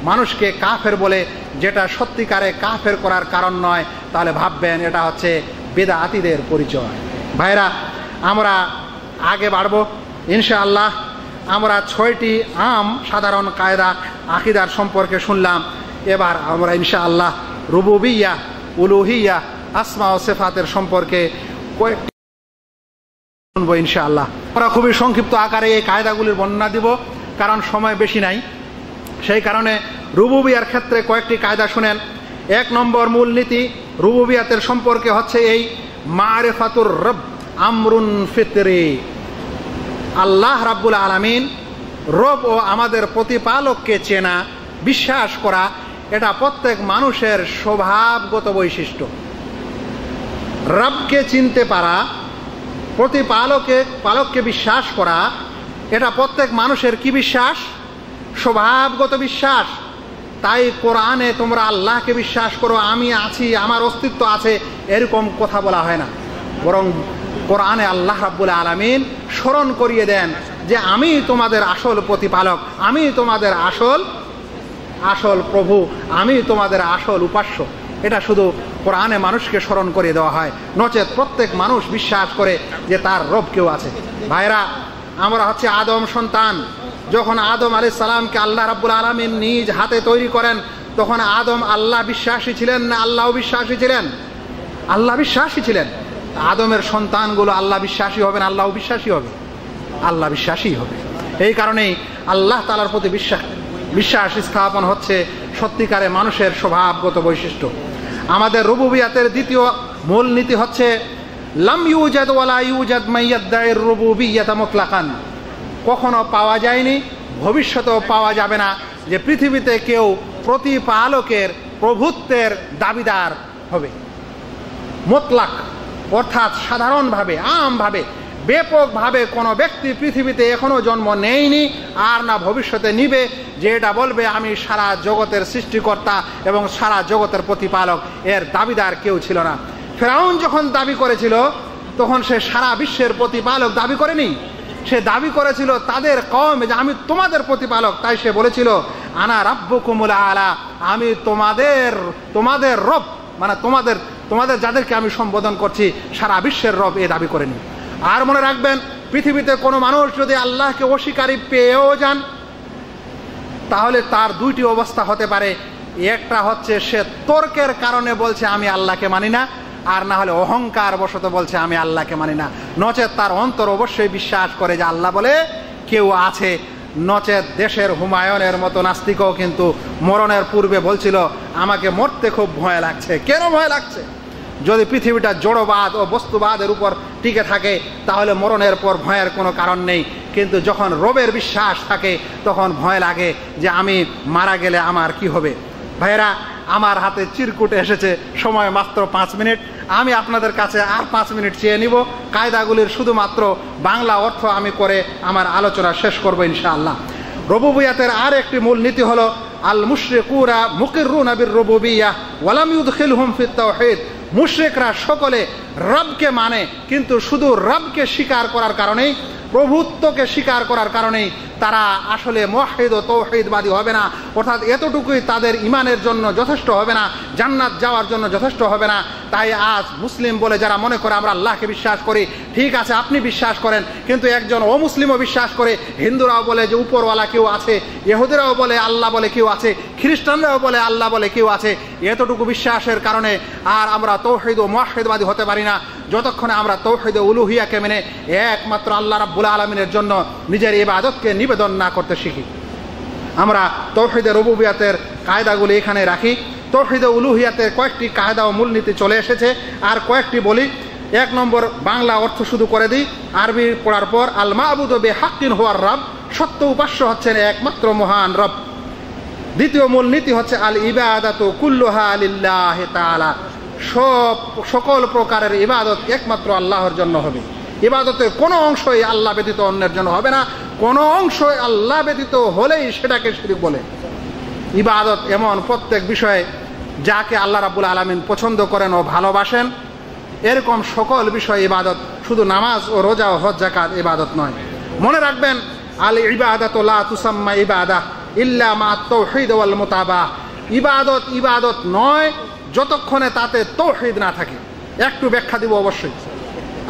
মানুষকে কাফের বলে, যেটা সত্যিকারে কাফের করার কারণ নয়, তাহলে ভাববেন এটা হচ্ছে বেদাতীদের পরিচয়। ভাইরা, আমরা আগে বাড়ব ইনশাআল্লাহ। আমরা 6টি সাধারণ কায়দা আকীদার সম্পর্কে শুনলাম। এবার আমরা ইনশাআল্লাহ রুবুবিয়্যাহ, উলুহিয়্যাহ আসমা ও সিফাতের সম্পর্কে কয়েকটি শুনবো ইনশাআল্লাহ। আমরা খুবই সংক্ষিপ্ত আকারে এই কায়দাগুলির বর্ণনা দিব, কারণ সময় বেশি নাই। সেই কারণে রুবুবিয়ার ক্ষেত্রে কয়েকটি কায়দা শুনেন। 1 নম্বর মূলনীতি রুবুবিয়াতের সম্পর্কে হচ্ছে এই মারিফাতুর রব আমরুন ফিতরি। আল্লাহ রাব্বুল আলামিন রব ও আমাদের প্রতিপালককে চেনা, বিশ্বাস করা, এটা প্রত্যেক মানুষের স্বভাবগত বৈশিষ্ট্য। রবকে চিনতে পারা, প্রতিপালককে বিশ্বাস করা, এটা প্রত্যেক মানুষের কি বিশ্বাস? স্বভাবগত বিশ্বাস। তাই কোরআনে তোমরা আল্লাহকে বিশ্বাস করো, আমি আছি, আমার অস্তিত্ব আছে, এরকম কথা বলা হয় না। বরং কোরআনে আল্লাহ রাব্বুল আলামিন স্মরণ করিয়ে দেন যে আমি তোমাদের আসল প্রতিপালক, আমি তোমাদের আসল প্রভু, আমি তোমাদের আসল উপাস্য। এটা শুধু কোরআনে মানুষকে স্মরণ করিয়ে দেওয়া হয়, নচেত প্রত্যেক মানুষ বিশ্বাস করে যে তার রব কেউ আছে। ভাইরা, আমরা হচ্ছে আদম সন্তান। যখন আদম আলাইহিস সালামকে আল্লাহ রাব্বুল আলামিন নিজ হাতে তৈরি করেন, তখন আদম আল্লাহ বিশ্বাসী ছিলেন না আল্লাহ বিশ্বাসী ছিলেন? আল্লাহ বিশ্বাসী ছিলেন। আদমের সন্তানগুলো আল্লাহ বিশ্বাসী হবে না আল্লাহ বিশ্বাসী হবে? আল্লাহ বিশ্বাসী হবে। এই কারণেই আল্লাহ তাআলার প্রতি বিশ্বাস স্থাপন হচ্ছে সত্যিকারে মানুষের স্বভাবগত বৈশিষ্ট্য। আমাদের রুবুবিয়াতের দ্বিতীয় মূল নীতি হচ্ছে লাম ইউজাদ ওয়ালা ইউজাদ মান ইয়াদদাইর রুবুবিয়্যাতা মুতলাকান। কখনো পাওয়া যায়নি, ভবিষ্যতেও পাওয়া যাবে না যে পৃথিবীতে কেউ প্রতিপালকের প্রভুত্বের দাবিদার হবে। মুতলাক অর্থাৎ সাধারণভাবে, আমভাবে, ব্যাপকভাবে কোনো ব্যক্তি পৃথিবীতে এখনো জন্ম নেয়নি আর না ভবিষ্যতে নিবে যে এটা বলবে আমি সারা জগতের সৃষ্টিকর্তা এবং সারা জগতের প্রতিপালক। এর দাবিদার কেউ ছিল না। ফেরাউন যখন দাবি করেছিল তখন সে সারা বিশ্বের প্রতিপালক দাবি করেনি, সে দাবি করেছিল তাদের কওমে যে আমি তোমাদের প্রতিপালক। তাই সে বলেছিল আনা রাব্বুকুমুল আলা, আমি তোমাদের রব, মানে তোমাদের যাদেরকে আমি সম্বোধন করছি সারা বিশ্বের রব, এ দাবি করেনি। আর মনে রাখবেন, পৃথিবীতে কোনো মানুষ যদি আল্লাহকে অস্বীকারী পেয়েও যান তাহলে তার দুইটি অবস্থা হতে পারে। একটা হচ্ছে সে তর্কের কারণে বলছে আমি আল্লাহকে মানি না, আর না হলে অহংকার বশত বলছে আমি আল্লাহকে মানি না। নচেত তার অন্তর অবশ্যই বিশ্বাস করে যে আল্লাহ বলে কেউ আছে। নচেত দেশের হুমায়ুনের মতো নাস্তিকও কিন্তু মরণের পূর্বে বলছিল আমাকে মরতে খুব ভয় লাগছে। কেন ভয় লাগছে? যদি পৃথিবীটা জড়বাদ ও বস্তুবাদের উপর টিকে থাকে তাহলে মরণের পর ভয়ের কোনো কারণ নেই, কিন্তু যখন রবের বিশ্বাস থাকে তখন ভয় লাগে যে আমি মারা গেলে আমার কি হবে। ভাইরা, আমার হাতে চিরকুট এসেছে, সময় মাত্র 5 মিনিট। আমি আপনাদের কাছে আর 5 মিনিট চেয়ে নিব। কায়দাগুলির শুধুমাত্র বাংলা অর্থ আমি করে আমার আলোচনা শেষ করব ইনশাআল্লাহ। রুবুবিয়াতের আর একটি মূল নীতি হলো আল মুশরিকুনা মুকিররুনা বির রুবুবিয়্যাহ ওয়া লাম ইউদখিলহুম ফিত তাওহীদ। মুশরিকরা সকলে রবকে মানে, কিন্তু শুধু রবকে স্বীকার করার কারণেই, প্রভুত্বকে স্বীকার করার কারণেই তারা আসলে মুওয়াহহিদ ও তাওহীদবাদী হবে না। অর্থাৎ এতটুকুই তাদের ইমানের জন্য যথেষ্ট হবে না, জান্নাত যাওয়ার জন্য যথেষ্ট হবে না। তাই আজ মুসলিম বলে যারা মনে করে আমরা আল্লাহকে বিশ্বাস করি, ঠিক আছে আপনি বিশ্বাস করেন, কিন্তু একজন অমুসলিমও বিশ্বাস করে। হিন্দুরাও বলে যে উপরওয়ালা কেউ আছে, ইহুদিরাও বলে আল্লাহ বলে কেউ আছে, খ্রিস্টানরাও বলে আল্লাহ বলে কেউ আছে। এতটুকু বিশ্বাসের কারণে আর আমরা তাওহীদ ও মুওয়াহহিদবাদী হতে পারি না যতক্ষণে আমরা তাওহীদ উলুহিয়াকে মেনে একমাত্র আল্লাহ রাব্বুল আলামিনের জন্য নিজের ইবাদতকে নিবেদন না করতে শিখি। আমরা তাওহীদ রুবুবিয়াতের কায়দাগুলি এখানে রাখি। তাওহীদ উলুহিয়াতের কয়েকটি কায়দা ও মূলনীতি চলে এসেছে, আর কয়েকটি বলি। 1 নম্বর বাংলা অর্থ শুধু করে দিই, আরবি পড়ার পর আল মা'বুদু বিহাক্কিন হুয়ার রব, সত্য উপাস্য হচ্ছেন একমাত্র মহান রব। দ্বিতীয় মূলনীতি হচ্ছে আল ইবাদাতু কুল্লুহা লিল্লাহি তাআলা, সকল প্রকারের ইবাদত একমাত্র আল্লাহর জন্য হবে। ইবাদতের কোনো অংশই আল্লাহ ব্যতীত অন্যের জন্য হবে না, কোনো অংশই আল্লাহ ব্যতীত হলেই সেটাকে শিরক বলে। ইবাদত এমন প্রত্যেক বিষয়ে যাকে আল্লাহ রাব্বুল আলামিন পছন্দ করেন ও ভালোবাসেন, এরকম সকল বিষয় ইবাদত, শুধু নামাজ ও রোজা ও হজ যাকাত ইবাদত নয়। মনে রাখবেন, আল ইবাদাতু লা তুসাম্মা ইবাদাহ ইল্লা মা তাওহীদ ওয়াল মুতাবাহ। ইবাদত নয় যতক্ষণে তাতে তাওহীদ না থাকে। একটু ব্যাখ্যা দিব অবশ্যই।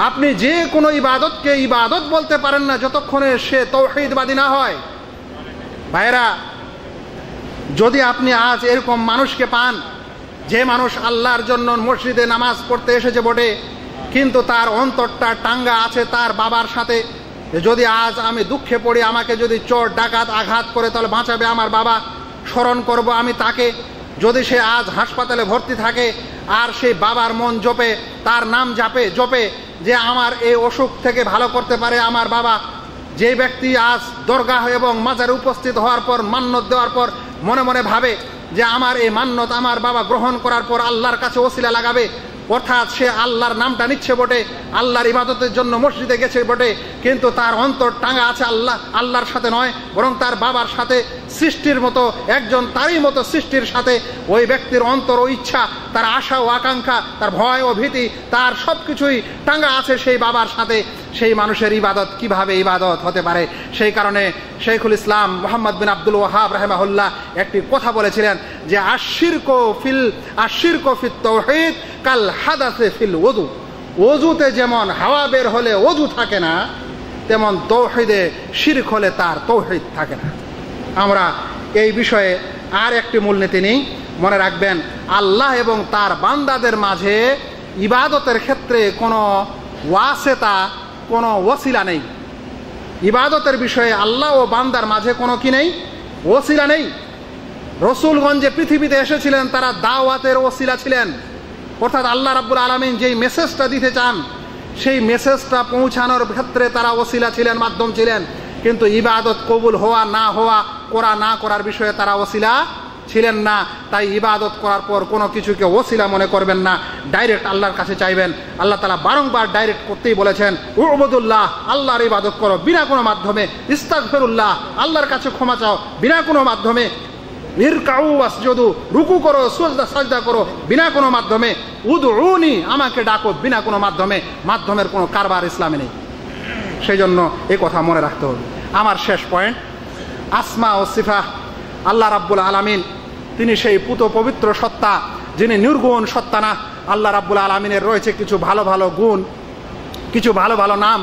আপনি যে কোনো ইবাদতকে ইবাদত বলতে পারেন না যতক্ষণে সে তাওহীদবাদী না হয়। ভাইরা, যদি আপনি আজ এরকম মানুষকে পান যে মানুষ আল্লাহর জন্য মসজিদে নামাজ পড়তে এসেছে বটে, কিন্তু তার অন্তরটা টাঙ্গা আছে তার বাবার সাথে। যদি আজ আমি দুঃখে পড়ি, আমাকে যদি চোর ডাকাত আঘাত করে, তাহলে বাঁচাবে আমার বাবা, স্মরণ করব আমি তাকে। যদি সে আজ হাসপাতালে ভর্তি থাকে আর সেই বাবার মন জপে, তার নাম জপে যে আমার এই অসুখ থেকে ভালো করতে পারে আমার বাবা। যে ব্যক্তি আজ দরগাহ এবং মাজারে উপস্থিত হওয়ার পর, মান্যত দেওয়ার পর মনে মনে ভাবে যে আমার এই মান্যত আমার বাবা গ্রহণ করার পর আল্লাহর কাছে ওসিলা লাগাবে, অর্থাৎ সে আল্লাহর নামটা নিচ্ছে বটে, আল্লাহর ইবাদতের জন্য মসজিদে গেছে বটে, কিন্তু তার অন্তর টাঙ্গা আছে আল্লাহর সাথে নয়, বরং তার বাবার সাথে, সৃষ্টির মতো একজন তারই মতো সৃষ্টির সাথে। ওই ব্যক্তির অন্তর ও ইচ্ছা, তার আশা ও আকাঙ্ক্ষা, তার ভয় ও ভীতি, তার সব কিছুই টাঙ্গা আছে সেই বাবার সাথে। সেই মানুষের ইবাদত কিভাবে ইবাদত হতে পারে? সেই কারণে শেখুল ইসলাম মুহাম্মদ বিন আব্দুল ওয়াহাব রাহিমাহুল্লাহ একটি কথা বলেছিলেন যে আশিরকু ফিত তাওহীদ কাল হাদাসে ফিল ওযু। ওযুতে যেমন হাওয়া বের হলে ওযু থাকে না, তেমন তাওহীদে শিরক হলে তার তাওহীদ থাকে না। আমরা এই বিষয়ে আর একটি মূলনীতি নেই, মনে রাখবেন আল্লাহ এবং তার বান্দাদের মাঝে ইবাদতের ক্ষেত্রে কোনো ওয়াসিতা, কোনো ওসিলা নেই। ইবাদতের বিষয়ে আল্লাহ ও বান্দার মাঝে কোনো কি নেই? ওসিলা নেই। রসুলগণ যে পৃথিবীতে এসেছিলেন তারা দাওয়াতের ওসিলা ছিলেন, অর্থাৎ আল্লাহ রাব্বুল আলামিন যেই মেসেজটা দিতে চান সেই মেসেজটা পৌঁছানোর ক্ষেত্রে তারা ওসিলা ছিলেন, মাধ্যম ছিলেন। কিন্তু ইবাদত কবুল হওয়া না হওয়া, করা না করার বিষয়ে তারা ওসিলা ছিলেন না। তাই ইবাদত করার পর কোনো কিছুকে ওসিলা মনে করবেন না, ডাইরেক্ট আল্লাহর কাছে চাইবেন। আল্লাহ তাআলা বারংবার ডাইরেক্ট করতেই বলেছেন, উবুদুল্লাহ, আল্লাহর ইবাদত করো বিনা কোনো মাধ্যমে, ইস্তাগফিরুল্লাহ, আল্লাহর কাছে ক্ষমা চাও বিনা কোনো মাধ্যমে, ইরকাউ ওয়াসজুদু, রুকু করো, সাজদা করো বিনা কোনো মাধ্যমে, উদউনি, আমাকে ডাকো বিনা কোনো মাধ্যমে। মাধ্যমের কোনো কারবার ইসলামে নেই। সেই জন্য এই কথা মনে রাখতে হবে। আমার শেষ পয়েন্ট, আসমা ও সিফাহ। আল্লাহ রাব্বুল আলামিন তিনি সেই পুত পবিত্র সত্তা, যিনি নির্গুণ সত্তা না। আল্লাহ রাব্বুল আলামিনের রয়েছে কিছু ভালো ভালো গুণ, কিছু ভালো ভালো নাম।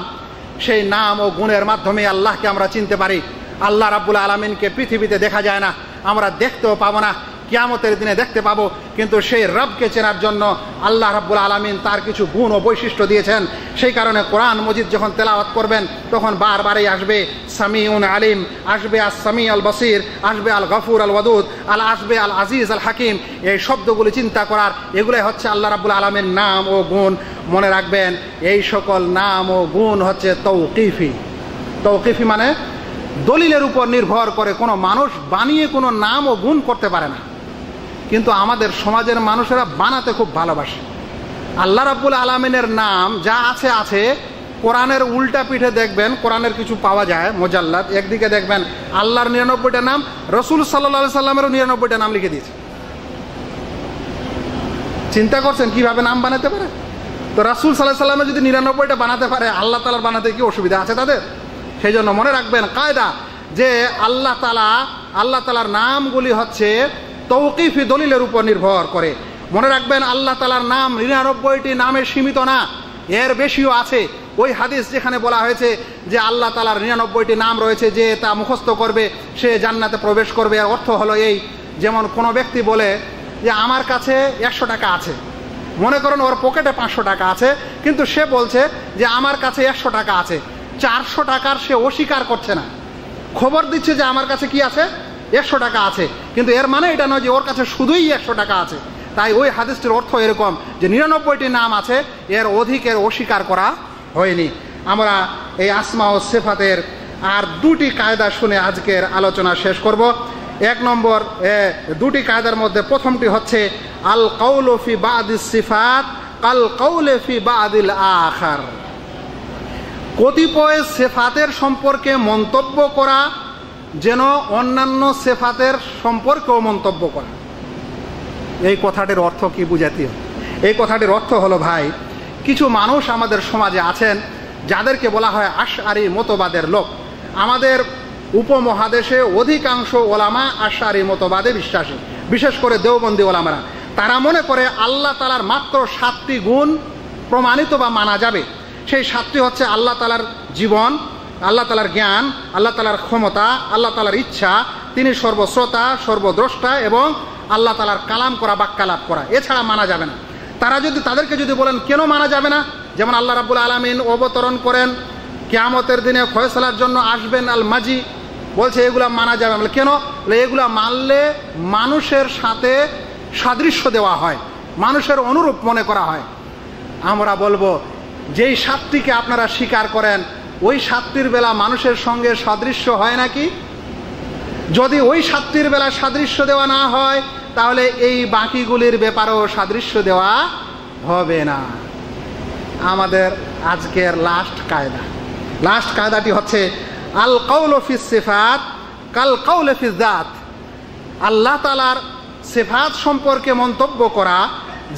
সেই নাম ও গুণের মাধ্যমে আল্লাহকে আমরা চিনতে পারি। আল্লাহ রাব্বুল আলামিনকে পৃথিবীতে দেখা যায় না, আমরা দেখতেও পাবো না, কিয়ামতের দিনে দেখতে পাবো। কিন্তু সেই রবকে চেনার জন্য আল্লাহ রাব্বুল আলামিন তার কিছু গুণ ও বৈশিষ্ট্য দিয়েছেন। সেই কারণে কোরআন মজিদ যখন তেলাওয়াত করবেন তখন বারবারই আসবে সামিউন আলিম, আসবে আস সামি আল বসির, আসবে আল গফুর আল ওয়াদুদ, আসবে আল আজিজ আল হাকিম। এই শব্দগুলি চিন্তা করার, এগুলোই হচ্ছে আল্লাহ রাব্বুল আলামিনের নাম ও গুণ। মনে রাখবেন এই সকল নাম ও গুণ হচ্ছে তৌকিফি। তৌকিফি মানে দলিলের উপর নির্ভর করে, কোনো মানুষ বানিয়ে কোনো নাম ও গুণ করতে পারে না। কিন্তু আমাদের সমাজের মানুষেরা বানাতে খুব ভালোবাসে। আল্লাহ রাব্বুল আলামিনের নাম যা আছে আছে, কোরআনের উল্টা পিঠে দেখবেন কোরআনের কিছু পাওয়া যায় মোজাল্লাদ। একদিকে দেখবেন আল্লাহর 99টা নাম, রসুল সাল্লাল্লাহু আলাইহি সাল্লামেরও 99টা নাম লিখে দিয়েছে। চিন্তা করছেন কিভাবে নাম বানাতে পারে? তো রাসূল সাল্লাল্লাহু আলাইহি সাল্লামের যদি 99টা বানাতে পারে, আল্লাহ তাআলার বানাতে কি অসুবিধা আছে তাদের? সেই জন্য মনে রাখবেন কায়দা যে আল্লাহ তাআলার নামগুলি হচ্ছে তৌকিফি, দলিলের উপর নির্ভর করে। মনে রাখবেন আল্লাহ তাআলার নাম 99টি নামে সীমিত না, এর বেশিও আছে। ওই হাদিস যেখানে বলা হয়েছে যে আল্লাহ তাআলার 99টি নাম রয়েছে, যে তা মুখস্থ করবে সে জান্নাতে প্রবেশ করবে। এর অর্থ হলো এই, যেমন কোনো ব্যক্তি বলে যে আমার কাছে 100 টাকা আছে, মনে করেন ওর পকেটে 500 টাকা আছে, কিন্তু সে বলছে যে আমার কাছে 100 টাকা আছে। 400 টাকার সে অস্বীকার করছে না, খবর দিচ্ছে যে আমার কাছে কি আছে, 100 টাকা আছে, কিন্তু এর মানে এটা নয় যে ওর কাছে শুধুই 100 টাকা আছে। তাই ওই হাদিসটির অর্থ এরকম যে 99টি নাম আছে, এর অধিকের অস্বীকার করা হয়নি। আমরা এই আসমা ও সিফাতের আর 2টি কায়দা শুনে আজকের আলোচনা শেষ করব। 1 নম্বর 2টি কায়দার মধ্যে প্রথমটি হচ্ছে আল কাউলু ফি বাদিস সিফাত কাল কাউলি ফি বাদিল আখার। কতিপয় সিফাতের সম্পর্কে মন্তব্য করা যেন অন্যান্য সিফাতের সম্পর্কেও মন্তব্য করা। এই কথাটির অর্থ কি বুঝাতে? এই কথাটির অর্থ হলো, ভাই, কিছু মানুষ আমাদের সমাজে আছেন যাদেরকে বলা হয় আশআরি মতবাদের লোক। আমাদের উপমহাদেশে অধিকাংশ ওলামা আশআরি মতবাদে বিশ্বাসী, বিশেষ করে দেওবন্দি ওলামারা। তারা মনে করে আল্লাহ তাআলার মাত্র 7টি গুণ প্রমাণিত বা মানা যাবে। সেই 7টি হচ্ছে আল্লাহ তাআলার জীবন, আল্লাহ তাআলার জ্ঞান, আল্লাহ তাআলার ক্ষমতা, আল্লাহ তাআলার ইচ্ছা, তিনি সর্বশ্রোতা, সর্বদ্রষ্টা এবং আল্লাহ তাআলার কালাম করা, বাক্যালাপ করা, এছাড়া মানা যাবে না। তাদেরকে যদি বলেন কেন মানা যাবে না, যেমন আল্লাহ রাব্বুল আলামিন অবতরণ করেন, কিয়ামতের দিনে ফয়সালার জন্য আসবেন আল মাজি, বলছে এগুলা মানা যাবে না। কেন? এগুলা মানলে মানুষের সাথে সাদৃশ্য দেওয়া হয়, মানুষের অনুরূপ মনে করা হয়। আমরা বলবো যেই সাতটিকে আপনারা স্বীকার করেন ওই সাতটির বেলা মানুষের সঙ্গে সাদৃশ্য হয় নাকি? যদি ওই সাতটির বেলা সাদৃশ্য দেওয়া না হয় তাহলে এই বাকিগুলির ব্যাপারেও সাদৃশ্য দেওয়া হবে না। আমাদের আজকের লাস্ট কায়দাটি হচ্ছে আল কাউলু ফিস সিফাত কাল কাউলি ফিজ যাত। আল্লাহ তাআলার সিফাত সম্পর্কে মন্তব্য করা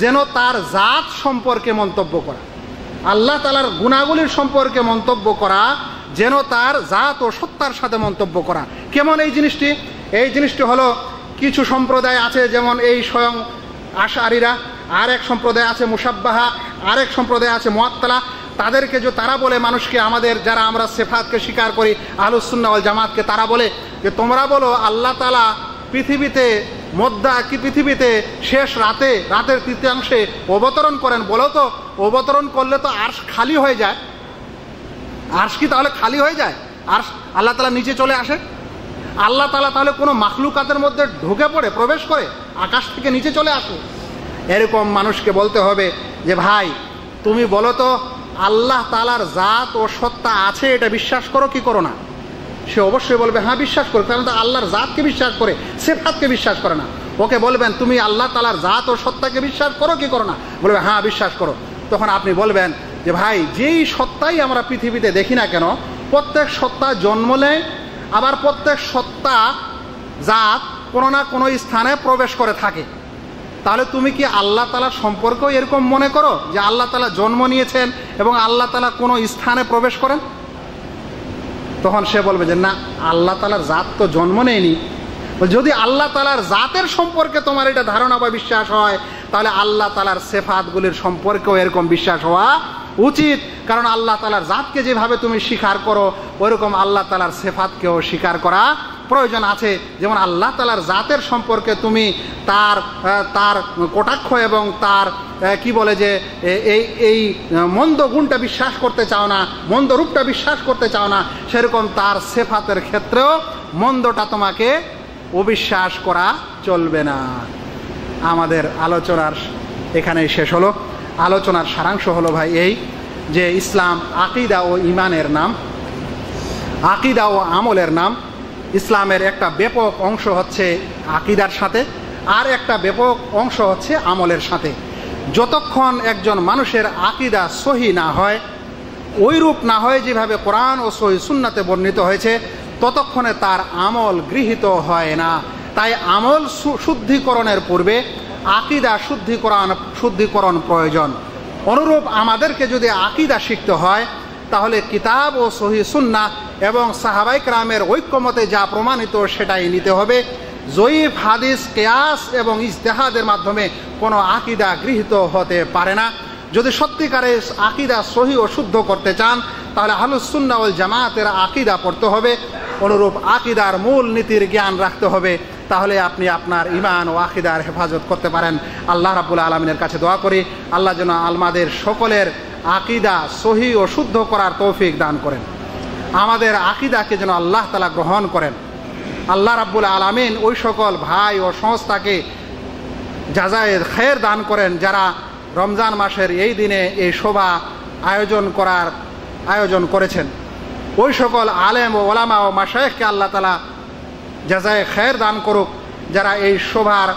যেন তার জাত সম্পর্কে মন্তব্য করা, আল্লাহ তাআলার গুণাগুলির সম্পর্কে মন্তব্য করা যেন তার জাত ও সত্তার সাথে মন্তব্য করা। কেমন এই জিনিসটি? এই জিনিসটি হলো, কিছু সম্প্রদায় আছে যেমন এই স্বয়ং আশআরীরা, আর এক সম্প্রদায় আছে মুশাব্বাহা, আর এক সম্প্রদায় আছে মুআত্তালা। তাদেরকে যে তারা বলে মানুষকে, আমাদের যারা আমরা সিফাতকে স্বীকার করি আহলুস সুন্নাহ ওয়াল জামাতকে, তারা বলে যে তোমরা বলো আল্লাহ তাআলা পৃথিবীতে শেষ রাতের তৃতীয়াংশে অবতরণ করেন। বলো তো, অবতরণ করলে তো আরশ খালি হয়ে যায়। আরশ কি তাহলে খালি হয়ে যায়? আরশ আল্লাহ তাআলা নিচে চলে আসে? আল্লাহ তাআলা তাহলে কোনো মাখলুকাতের মধ্যে ঢুকে পড়ে, প্রবেশ করে, আকাশ থেকে নিচে চলে আসে? এরকম মানুষকে বলতে হবে যে ভাই তুমি বলো তো আল্লাহ তাআলার জাত ও সত্তা আছে, এটা বিশ্বাস করো কি করো না? সে অবশ্যই বলবে হ্যাঁ বিশ্বাস করো, কারণ তো আল্লাহর জাতকে বিশ্বাস করে, সিফাতকে বিশ্বাস করে না। ওকে বলবেন তুমি আল্লাহ তাআলার জাত ও সত্তাকে বিশ্বাস করো কি করো না? বলবে হ্যাঁ বিশ্বাস করো। তখন আপনি বলবেন যে ভাই যেই সত্তাই আমরা পৃথিবীতে দেখি না কেন, প্রত্যেক সত্তা জন্ম নেয়, আবার প্রত্যেক সত্তা জাত কোনো না কোনো স্থানে প্রবেশ করে থাকে। তাহলে তুমি কি আল্লাহ তাআলার সম্পর্কেও এরকম মনে করো যে আল্লাহ তাআলা জন্ম নিয়েছেন এবং আল্লাহ তাআলা কোনো স্থানে প্রবেশ করেন? তখন সে বলবে যে না, আল্লাহ তাআলার জাত তো জন্ম নেয়নি। যদি আল্লাহ তাআলার জাতের সম্পর্কে তোমার এটা ধারণা বা বিশ্বাস হয়, তাহলে আল্লাহ তাআলার সিফাতগুলির সম্পর্কেও এরকম বিশ্বাস হওয়া উচিত। কারণ আল্লাহ তাআলার জাতকে যেভাবে তুমি স্বীকার করো ওইরকম আল্লাহ তাআলার সিফাতকেও স্বীকার করা প্রয়োজন আছে। যেমন আল্লাহ তাআলার জাতের সম্পর্কে তুমি তার কটাক্ষ এবং তার কি বলে যে এই মন্দ গুণটা বিশ্বাস করতে চাও না, মন্দ রূপটা বিশ্বাস করতে চাও না, সেরকম তার সিফাতের ক্ষেত্রেও মন্দটা তোমাকে অবিশ্বাস করা চলবে না। আমাদের আলোচনার এখানেই শেষ হলো। আলোচনার সারাংশ হলো ভাই এই যে ইসলাম আকীদা ও ঈমানের নাম, আকীদা ও আমলের নাম। ইসলামের একটা ব্যাপক অংশ হচ্ছে আকীদার সাথে, আর একটা ব্যাপক অংশ হচ্ছে আমলের সাথে। যতক্ষণ একজন মানুষের আকীদা সহি না হয়, ওইরূপ না হয় যেভাবে কোরআন ও সহি সুন্নাতে বর্ণিত হয়েছে, ততক্ষণে তার আমল গৃহীত হয় না। তাই আমল শুদ্ধিকরণের পূর্বে আকীদা শুদ্ধিকরণ প্রয়োজন। অনুরূপ আমাদেরকে যদি আকীদা শিখতে হয় তাহলে কিতাব ও সহি সুন্নাহ এবং সাহাবায়ে কেরামের ঐক্যমতে যা প্রমাণিত সেটাই নিতে হবে। জয়ীফ হাদিস, কিয়াস এবং ইজতিহাদের মাধ্যমে কোনো আকীদা গৃহীত হতে পারে না। যদি সত্যিকারে আকীদা সহি ও শুদ্ধ করতে চান তাহলে আহলুস সুন্নাহ ওয়াল জামাতের আকীদা পড়তে হবে, অনুরূপ আকীদার মূল নীতির জ্ঞান রাখতে হবে। তাহলে আপনি আপনার ঈমান ও আকীদার হেফাজত করতে পারেন। আল্লাহ রাব্বুল আলামিনের কাছে দোয়া করি আল্লাহ যেন আমাদের সকলের আকীদা সহি ও শুদ্ধ করার তৌফিক দান করেন, আমাদের আকীদাকে যেন আল্লাহ তাআলা গ্রহণ করেন। আল্লাহ রাব্বুল আলামিন ওই সকল ভাই ও সংস্থাকে জাযায়ে খায়ের দান করেন যারা রমজান মাসের এই দিনে এই শোভা আয়োজন করেছেন। ওই সকল আলেম ও ওলামা ও মাশায়েখকে আল্লাহ তাআলা জাযায়ে খায়ের দান করুক যারা এই শোভার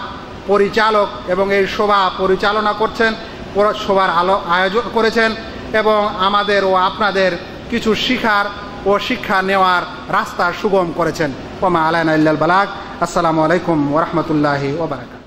পরিচালক এবং এই শোভা পরিচালনা করছেন, শোভার আয়োজন করেছেন এবং আমাদের ও আপনাদের কিছু শিখার ও শিক্ষা নেওয়ার রাস্তা সুগম করেছেন। ওয়া মা আলাইনা ইল্লাল বালাগ। আসসালামু আলাইকুম ওয়া রাহমাতুল্লাহি ওয়া বারাকাতুহু।